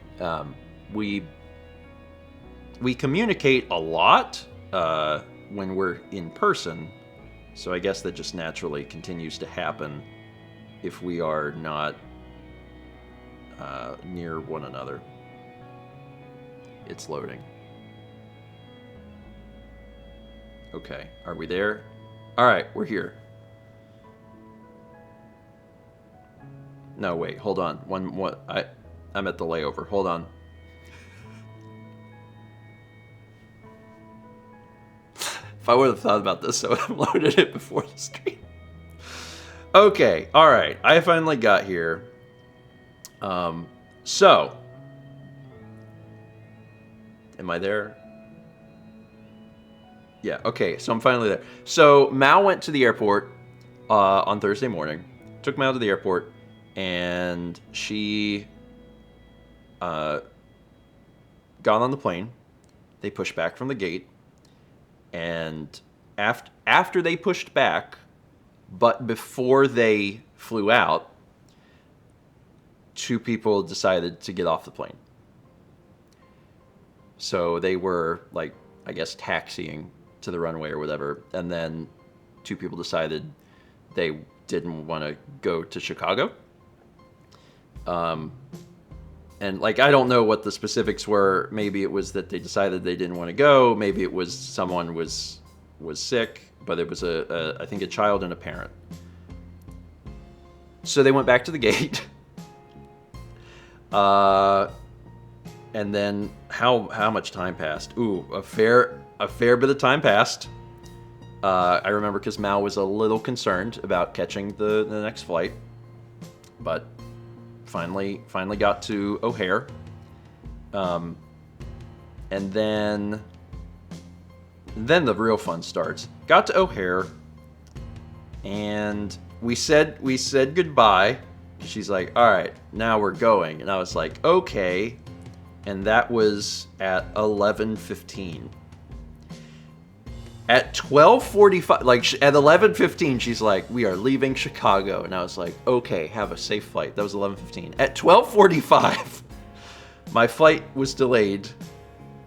Speaker 1: We communicate a lot when we're in person, so I guess that just naturally continues to happen if we are not near one another. It's loading. Okay, are we there? All right, we're here. No, wait, hold on. I'm at the layover. Hold on. If I would have thought about this, I would have loaded it before the stream. Okay, all right. I finally got here. So, am I there? Yeah, okay, so I'm finally there. So, Mal went to the airport on Thursday morning. Took Mal to the airport, and she got on the plane. They pushed back from the gate. And after they pushed back, but before they flew out, 2 people decided to get off the plane. So they were, like, I guess, taxiing to the runway or whatever. And then 2 people decided they didn't want to go to Chicago. And, like, I don't know what the specifics were. Maybe it was that they decided they didn't want to go. Maybe it was someone was sick. But it was, I think, a child and a parent. So they went back to the gate. And then how much time passed? Ooh, a fair bit of time passed. I remember because Mal was a little concerned about catching the next flight, but finally got to O'Hare. And then the real fun starts. Got to O'Hare, and we said goodbye. She's like, all right, now we're going. And I was like, okay. And that was at 11:15. At 12:45, like at 11:15, she's like, we are leaving Chicago. And I was like, okay, have a safe flight. That was 11:15. At 12:45, my flight was delayed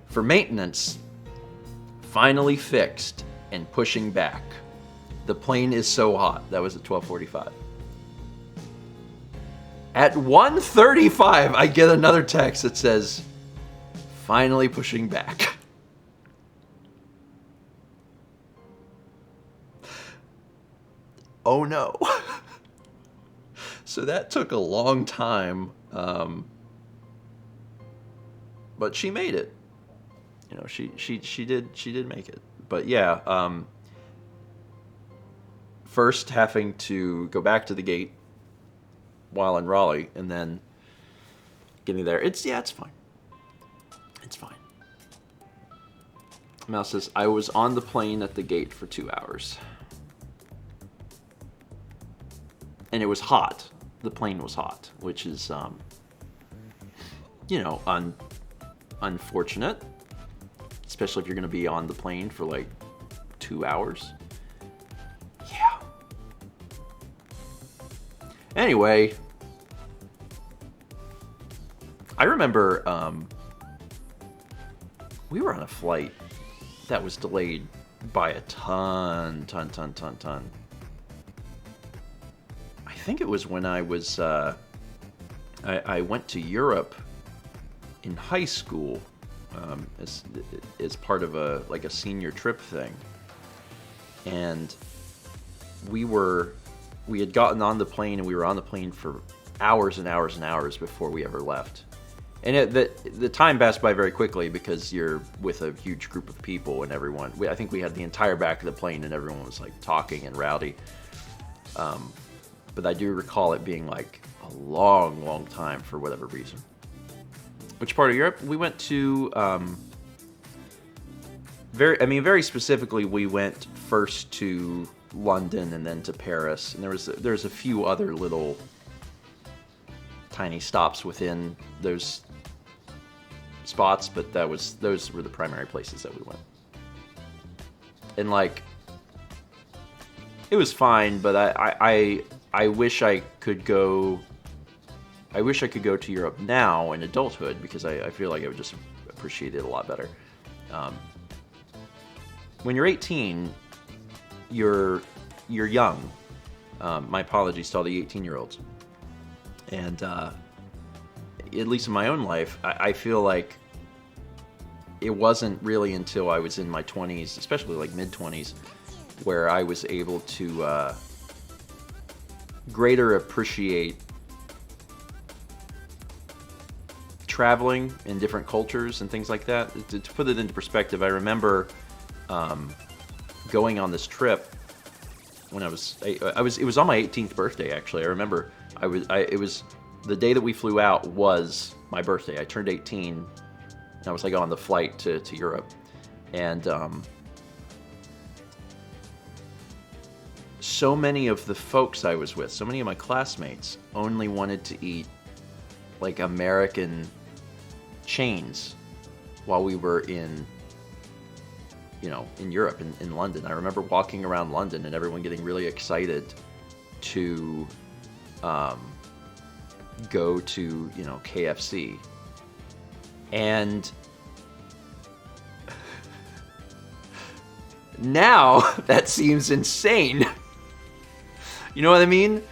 Speaker 1: for maintenance, finally fixed, and pushing back. The plane is so hot. That was at 12:45. At 1:35, I get another text that says, finally pushing back. Oh no. So that took a long time, but she made it. You know, she did make it. But yeah, first having to go back to the gate while in Raleigh, and then getting there. It's fine. It's fine. Mal says, I was on the plane at the gate for 2 hours. And it was hot. The plane was hot, which is, you know, unfortunate. Especially if you're going to be on the plane for like 2 hours. Yeah. Anyway, I remember we were on a flight that was delayed by a ton. I think it was when I was, I went to Europe in high school as part of a senior trip thing. And we had gotten on the plane, and we were on the plane for hours and hours and hours before we ever left. And the time passed by very quickly because you're with a huge group of people and everyone. I think we had the entire back of the plane and everyone was like talking and rowdy. But I do recall it being like a long, long time for whatever reason. Which part of Europe? We went to, very specifically, we went first to London and then to Paris. And there's a few other little tiny stops within those spots, but those were the primary places that we went. And like, it was fine, but I wish I could go. I wish I could go to Europe now in adulthood, because I feel like I would just appreciate it a lot better. When you're 18, you're young. My apologies to all the 18-year-olds. And at least in my own life, I feel like it wasn't really until I was in my 20s, especially like mid-20s, where I was able to greater appreciate traveling in different cultures and things like that. To put it into perspective, I remember going on this trip when it was on my 18th birthday, actually. I remember it was the day that we flew out was my birthday. I turned 18 and I was like on the flight to Europe. And so many of the folks I was with, so many of my classmates only wanted to eat like American chains while we were in Europe, in London. I remember walking around London and everyone getting really excited to go to, KFC. And now that seems insane. You know what I mean?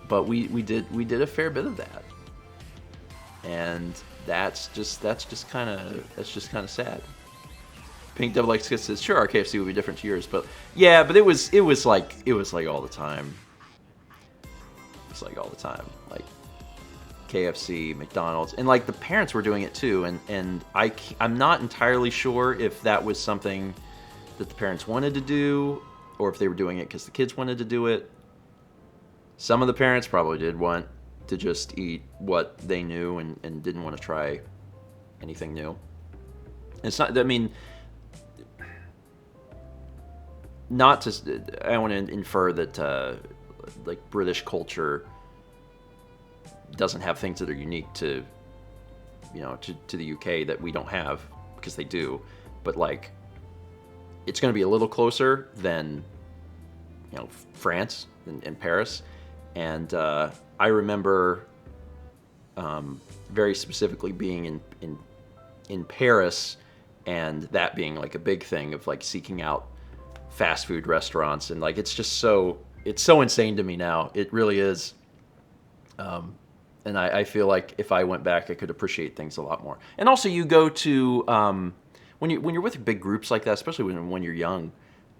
Speaker 1: But we did a fair bit of that. And that's just kind of sad. Pink Double X says, sure, our KFC would be different to yours, but yeah, but it was like all the time. It's like all the time. Like KFC, McDonald's, and like the parents were doing it too. And I'm not entirely sure if that was something that the parents wanted to do, or if they were doing it because the kids wanted to do it. Some of the parents probably did want to just eat what they knew and didn't want to try anything new. It's not, I mean, not to, I want to infer that like British culture doesn't have things that are unique to, you know, to the UK that we don't have, because they do. But like, it's going to be a little closer than, you know, France and Paris. And I remember very specifically being in Paris, and that being like a big thing of like seeking out fast food restaurants, and like it's so insane to me now. It really is. And I feel like if I went back, I could appreciate things a lot more. And also, you go to when you're with big groups like that, especially when you're young,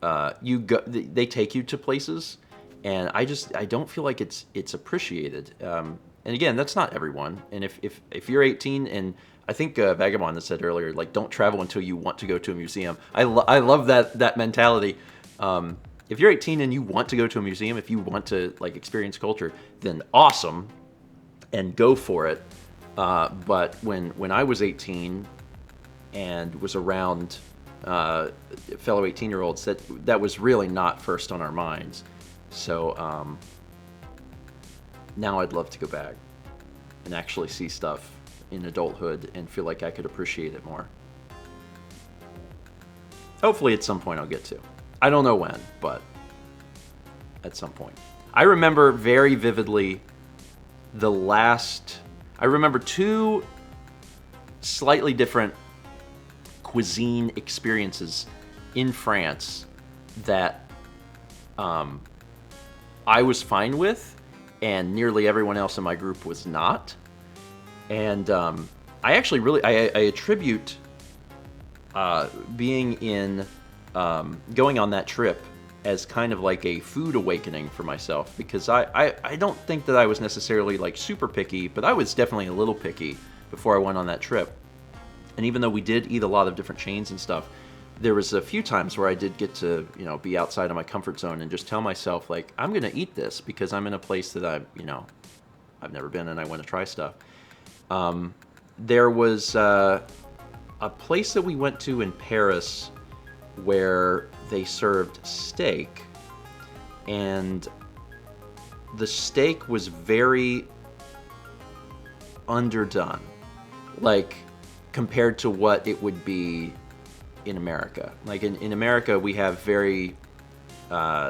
Speaker 1: they take you to places, and I don't feel like it's appreciated. And again, that's not everyone. And if you're 18, and I think Vagabond had said earlier, like, don't travel until you want to go to a museum. I love that mentality. If you're 18 and you want to go to a museum, if you want to like experience culture, then awesome, and go for it. But when I was 18 and was around fellow 18-year-olds, that was really not first on our minds. So now I'd love to go back and actually see stuff in adulthood and feel like I could appreciate it more. Hopefully at some point I'll get to. I don't know when, but at some point. I remember very vividly I remember two slightly different cuisine experiences in France that I was fine with, and nearly everyone else in my group was not. And I actually really, I attribute being in, going on that trip as kind of like a food awakening for myself, because I don't think that I was necessarily like super picky, but I was definitely a little picky before I went on that trip. And even though we did eat a lot of different chains and stuff, there was a few times where I did get to, you know, be outside of my comfort zone and just tell myself, like, I'm going to eat this because I'm in a place that I've never been, and I want to try stuff. There was a place that we went to in Paris where they served steak, and the steak was very underdone, like compared to what it would be in America. Like in America, we have very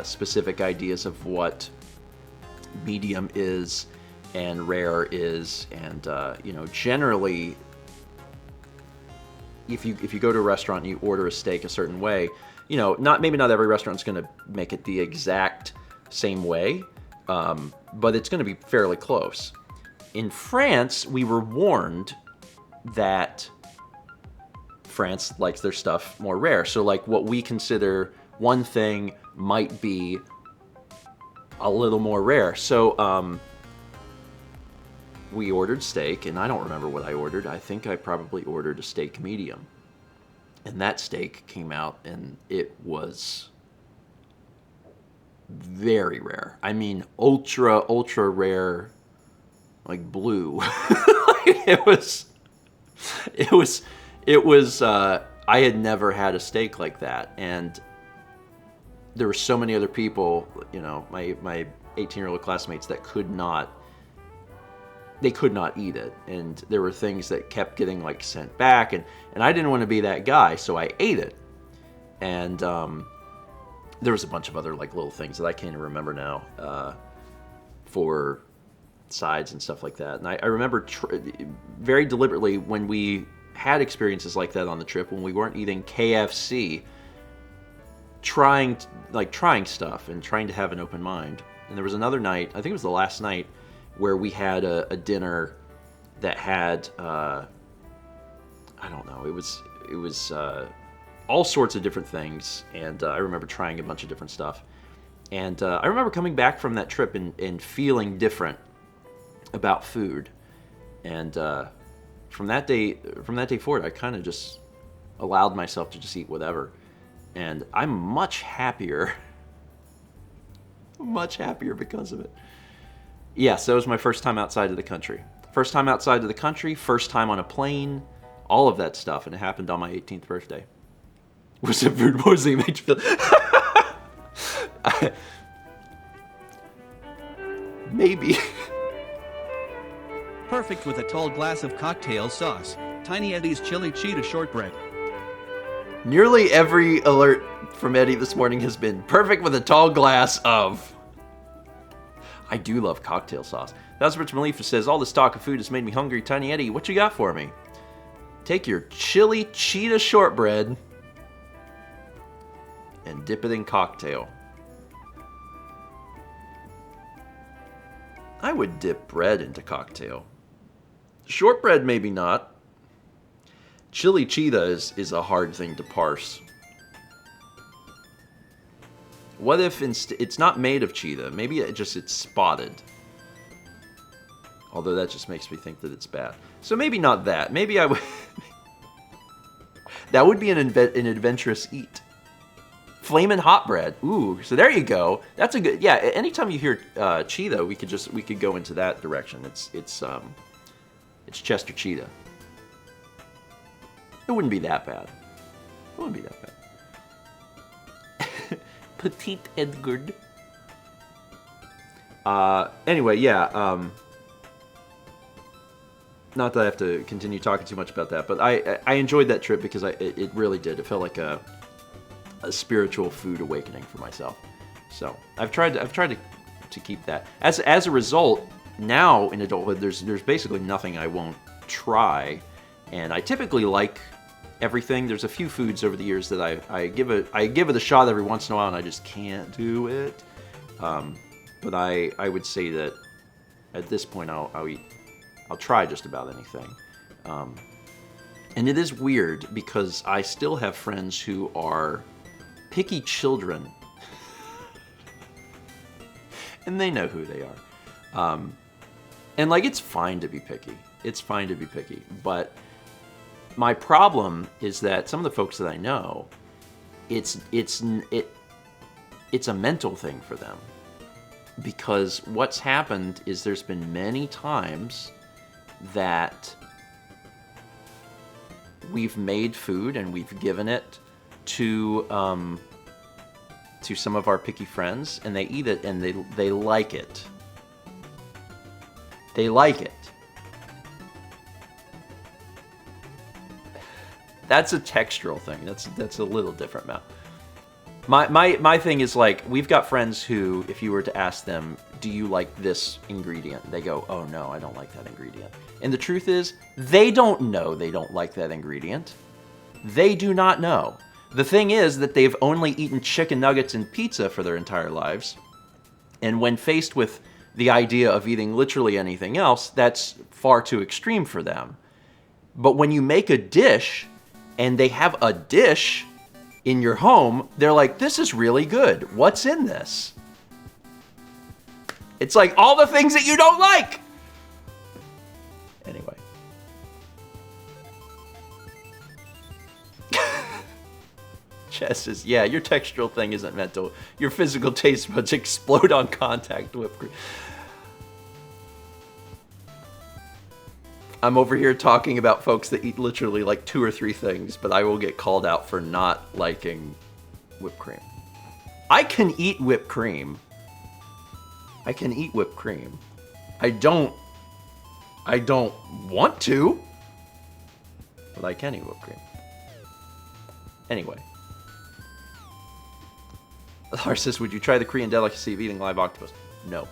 Speaker 1: specific ideas of what medium is and rare is, and generally, if you go to a restaurant and you order a steak a certain way, maybe not every restaurant's going to make it the exact same way, but it's going to be fairly close. In France, we were warned that France likes their stuff more rare. So like what we consider one thing might be a little more rare. So we ordered steak, and I don't remember what I ordered. I think I probably ordered a steak medium. And that steak came out, and it was very rare. I mean, ultra rare, like blue. It was, I had never had a steak like that. And there were so many other people, my 18-year-old classmates that could not eat it. And there were things that kept getting like sent back, and I didn't want to be that guy, so I ate it. And there was a bunch of other like little things that I can't even remember now for sides and stuff like that. And I remember very deliberately, when we had experiences like that on the trip, when we weren't eating KFC, trying stuff and trying to have an open mind. And there was another night, I think it was the last night, where we had a dinner that had I don't know, it was all sorts of different things, and I remember trying a bunch of different stuff. And I remember coming back from that trip and feeling different about food. And from that day forward, I kind of just allowed myself to just eat whatever. And I'm much happier. Much happier because of it. Yes, that was my first time outside of the country. First time outside of the country, first time on a plane, all of that stuff. And it happened on my 18th birthday. Was it food poisoning made you feel... Maybe.
Speaker 2: Perfect with a tall glass of cocktail sauce. Tiny Eddie's chili cheetah shortbread.
Speaker 1: Nearly every alert from Eddie this morning has been perfect with a tall glass of... I do love cocktail sauce. That's what Malifa says. All this talk of food has made me hungry. Tiny Eddie, what you got for me? Take your chili cheetah shortbread and dip it in cocktail. I would dip bread into cocktail. Shortbread, maybe not. Chili cheetah is a hard thing to parse. What if it's not made of cheetah? Maybe it's spotted. Although that just makes me think that it's bad. So maybe not that. Maybe I would... That would be an adventurous eat. Flamin' hot bread. Ooh, so there you go. That's a good... Yeah, anytime you hear cheetah, we could go into that direction. It's Chester cheetah. It wouldn't be that bad. It wouldn't be that bad. Petite and good. Anyway, yeah. Not that I have to continue talking too much about that, but I enjoyed that trip because it really did. It felt like a spiritual food awakening for myself. So I've tried to keep that. As a result, now in adulthood, there's basically nothing I won't try, and I typically like everything. There's a few foods over the years that I give it a shot every once in a while, and I just can't do it. But I would say that at this point I'll try just about anything. And it is weird because I still have friends who are picky children. And they know who they are. And like, it's fine to be picky. It's fine to be picky. But my problem is that some of the folks that I know, it's a mental thing for them. Because what's happened is there's been many times that we've made food and we've given it to some of our picky friends, and they eat it and they like it. They like it. That's a textural thing. That's a little different now. My thing is, like, we've got friends who, if you were to ask them, do you like this ingredient? They go, oh no, I don't like that ingredient. And the truth is, they don't know they don't like that ingredient. They do not know. The thing is that they've only eaten chicken nuggets and pizza for their entire lives. And when faced with the idea of eating literally anything else, that's far too extreme for them. But when you make a dish, and they have a dish in your home, they're like, this is really good. What's in this? It's like all the things that you don't like. Anyway. Chess says, yeah, your textural thing isn't mental. Your physical taste buds explode on contact with whipped cream. I'm over here talking about folks that eat literally like 2 or 3 things, but I will get called out for not liking whipped cream. I can eat whipped cream. I can eat whipped cream. I don't want to, but I can eat whipped cream. Anyway. Lars says, would you try the Korean delicacy of eating live octopus? No.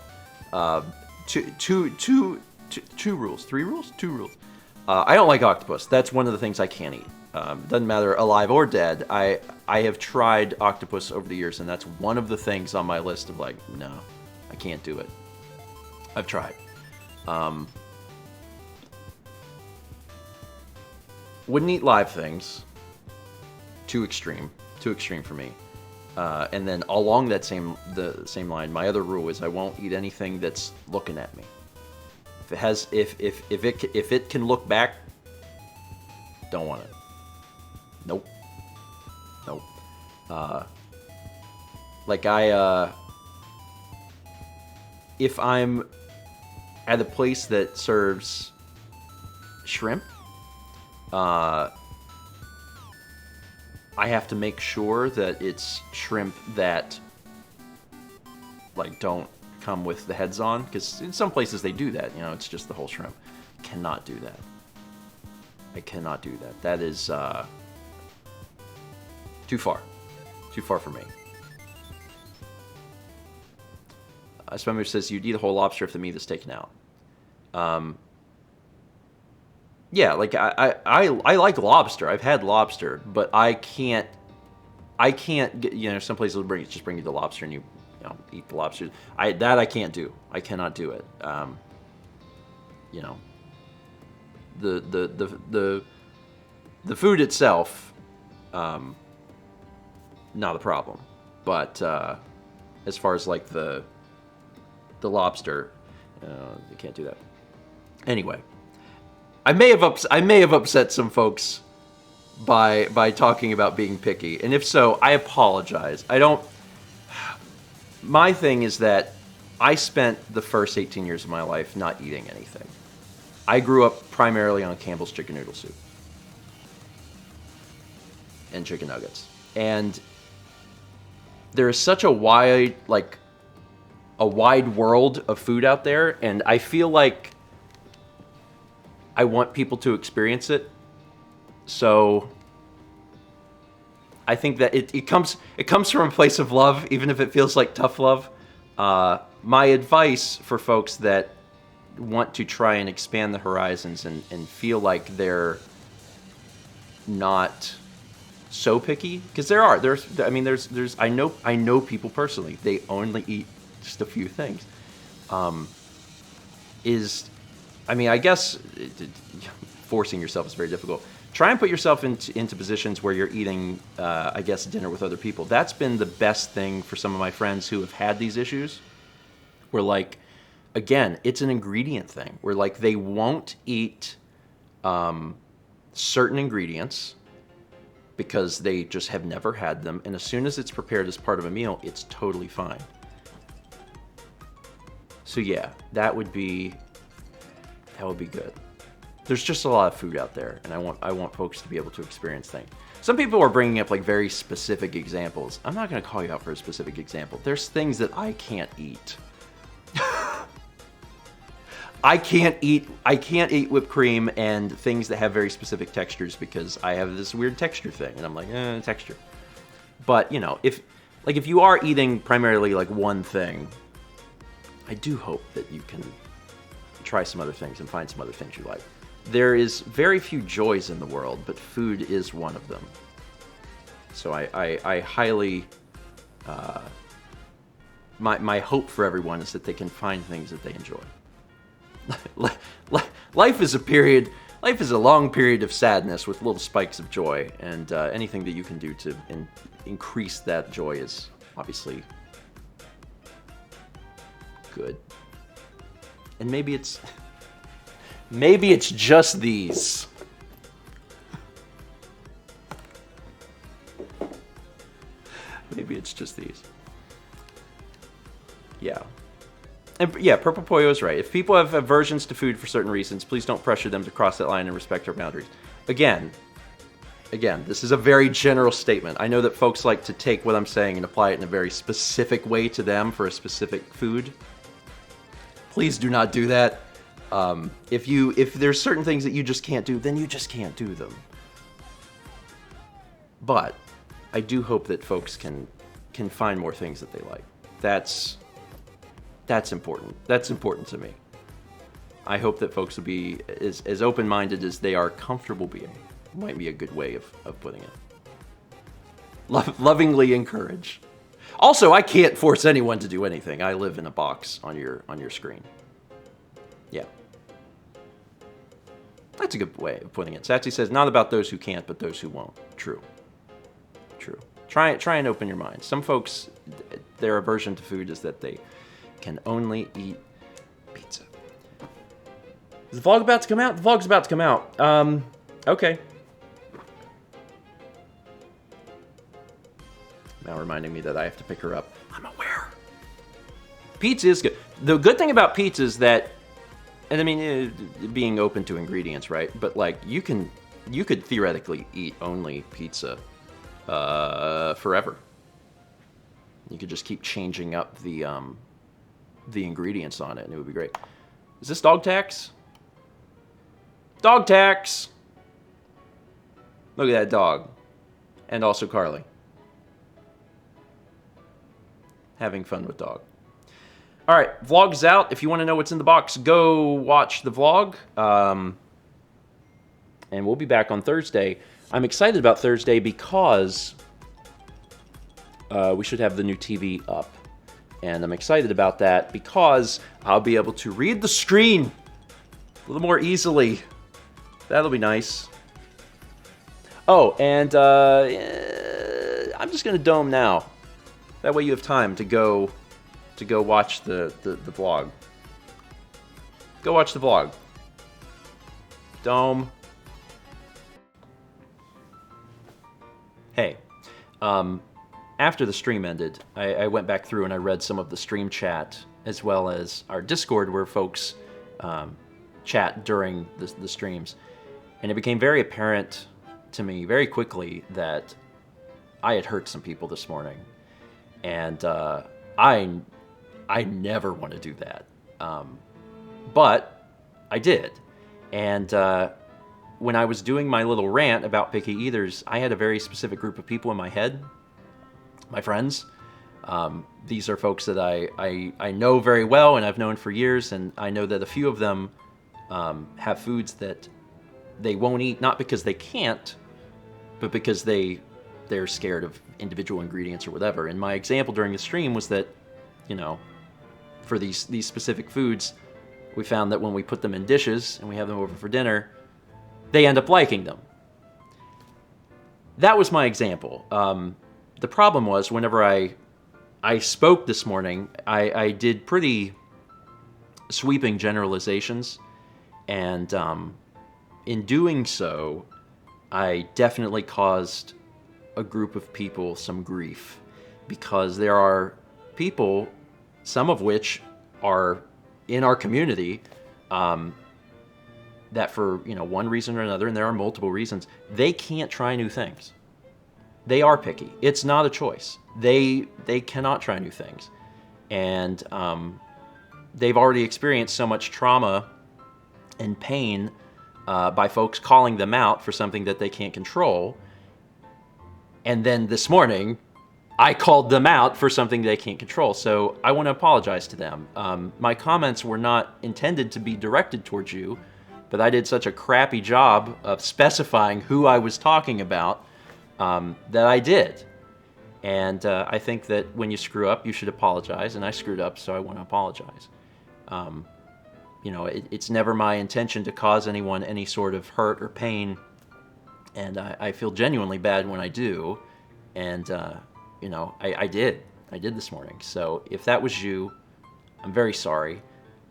Speaker 1: Two rules. 3 rules? 2 rules. I don't like octopus. That's one of the things I can't eat. Doesn't matter alive or dead. I have tried octopus over the years, and that's one of the things on my list of like, no, I can't do it. I've tried. Wouldn't eat live things. Too extreme for me. And then along the same line, my other rule is I won't eat anything that's looking at me. If it has, if it can look back, don't want it. Nope. Nope. Like if I'm at a place that serves shrimp, I have to make sure that it's shrimp that like don't come with the heads on, because in some places they do that, you know, it's just the whole shrimp. Cannot do that. I cannot do that. That is too far for me. Spemmer says you'd eat a whole lobster if the meat is taken out. Yeah, like I like lobster. I've had lobster, but I can't get, you know, some places will just bring you the lobster and you know, eat the lobster. I can't do. I cannot do it. You know, the food itself, not a problem, but as far as like the lobster, you can't do that. Anyway, I may have upset some folks by talking about being picky, and if so, I apologize. My thing is that I spent the first 18 years of my life not eating anything. I grew up primarily on Campbell's chicken noodle soup and chicken nuggets, and there is such a wide world of food out there, and I feel like I want people to experience it. So I think that it comes from a place of love, even if it feels like tough love. My advice for folks that want to try and expand the horizons and feel like they're not so picky, because I know people personally, they only eat just a few things. I guess forcing yourself is very difficult. Try and put yourself into positions where you're eating, I guess, dinner with other people. That's been the best thing for some of my friends who have had these issues. Where, like, again, it's an ingredient thing. Where, like, they won't eat certain ingredients because they just have never had them. And as soon as it's prepared as part of a meal, it's totally fine. So, yeah, that would be good. There's just a lot of food out there, and I want folks to be able to experience things. Some people are bringing up like very specific examples. I'm not going to call you out for a specific example. There's things that I can't eat. I can't eat whipped cream and things that have very specific textures because I have this weird texture thing, and I'm like, texture. But you know, if you are eating primarily like one thing, I do hope that you can try some other things and find some other things you like. There is very few joys in the world, but food is one of them. So I highly, my hope for everyone is that they can find things that they enjoy. Life is a long period of sadness with little spikes of joy, and anything that you can do to increase that joy is obviously good. And maybe it's just these. Maybe it's just these. Yeah. And yeah, Purple Pollo is right. If people have aversions to food for certain reasons, please don't pressure them to cross that line and respect our boundaries. Again, this is a very general statement. I know that folks like to take what I'm saying and apply it in a very specific way to them for a specific food. Please do not do that. If there's certain things that you just can't do, then you just can't do them. But I do hope that folks can find more things that they like. That's important. That's important to me. I hope that folks will be as open-minded as they are comfortable being. Might be a good way of putting it. Lovingly encourage. Also, I can't force anyone to do anything. I live in a box on your screen. Yeah. That's a good way of putting it. Satsy says, not about those who can't, but those who won't. True. Try and open your mind. Some folks, their aversion to food is that they can only eat pizza. Is the vlog about to come out? The vlog's about to come out. Okay. Now reminding me that I have to pick her up. I'm aware. Pizza is good. The good thing about pizza is that, and I mean, being open to ingredients, right? But like, you could theoretically eat only pizza forever. You could just keep changing up the ingredients on it, and it would be great. Is this dog tax? Dog tax! Look at that dog. And also Carly. Having fun with dog. Alright, vlog's out. If you want to know what's in the box, go watch the vlog. And we'll be back on Thursday. I'm excited about Thursday because we should have the new TV up. And I'm excited about that because I'll be able to read the screen a little more easily. That'll be nice. Oh, and I'm just going to dome now. That way you have time to go watch the vlog. Go watch the vlog. Dome. Hey. After the stream ended, I went back through and I read some of the stream chat as well as our Discord where folks chat during the streams. And it became very apparent to me very quickly that I had hurt some people this morning. And I never want to do that. But I did. And when I was doing my little rant about picky eaters, I had a very specific group of people in my head. My friends. These are folks that I know very well and I've known for years, and I know that a few of them have foods that they won't eat, not because they can't, but because they're scared of individual ingredients or whatever. And my example during the stream was that, you know, for these specific foods, we found that when we put them in dishes and we have them over for dinner, they end up liking them. That was my example. The problem was whenever I spoke this morning, I did pretty sweeping generalizations, and in doing so, I definitely caused a group of people some grief, because there are people, some of which are in our community, that for one reason or another, and there are multiple reasons, they can't try new things. They are picky. It's not a choice. They cannot try new things. And they've already experienced so much trauma and pain by folks calling them out for something that they can't control. And then this morning, I called them out for something they can't control. So I want to apologize to them. My comments were not intended to be directed towards you, but I did such a crappy job of specifying who I was talking about that I did. And I think that when you screw up, you should apologize. And I screwed up, so I want to apologize. It's never my intention to cause anyone any sort of hurt or pain. And I feel genuinely bad when I do. And, I did. I did this morning. So if that was you, I'm very sorry.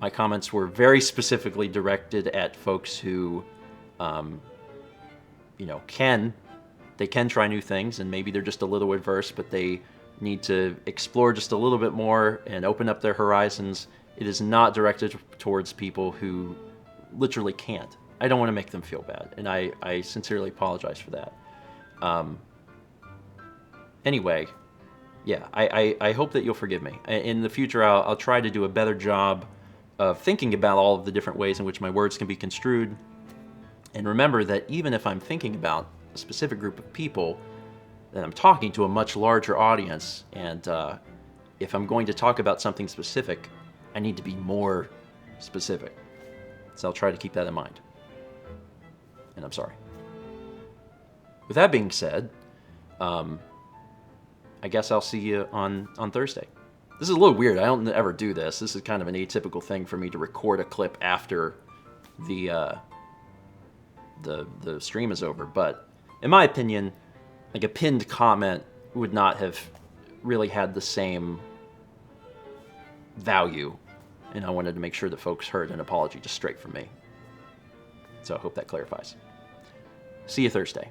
Speaker 1: My comments were very specifically directed at folks who, they can try new things, and maybe they're just a little adverse, but they need to explore just a little bit more and open up their horizons. It is not directed towards people who literally can't. I don't want to make them feel bad, and I sincerely apologize for that. Anyway, yeah, I hope that you'll forgive me. In the future, I'll try to do a better job of thinking about all of the different ways in which my words can be construed. And remember that even if I'm thinking about a specific group of people, that I'm talking to a much larger audience, and if I'm going to talk about something specific, I need to be more specific. So I'll try to keep that in mind. And I'm sorry. With that being said, I guess I'll see you on Thursday. This is a little weird. I don't ever do this. This is kind of an atypical thing for me to record a clip after the stream is over, but in my opinion, like a pinned comment would not have really had the same value, and I wanted to make sure that folks heard an apology just straight from me. So I hope that clarifies. See you Thursday.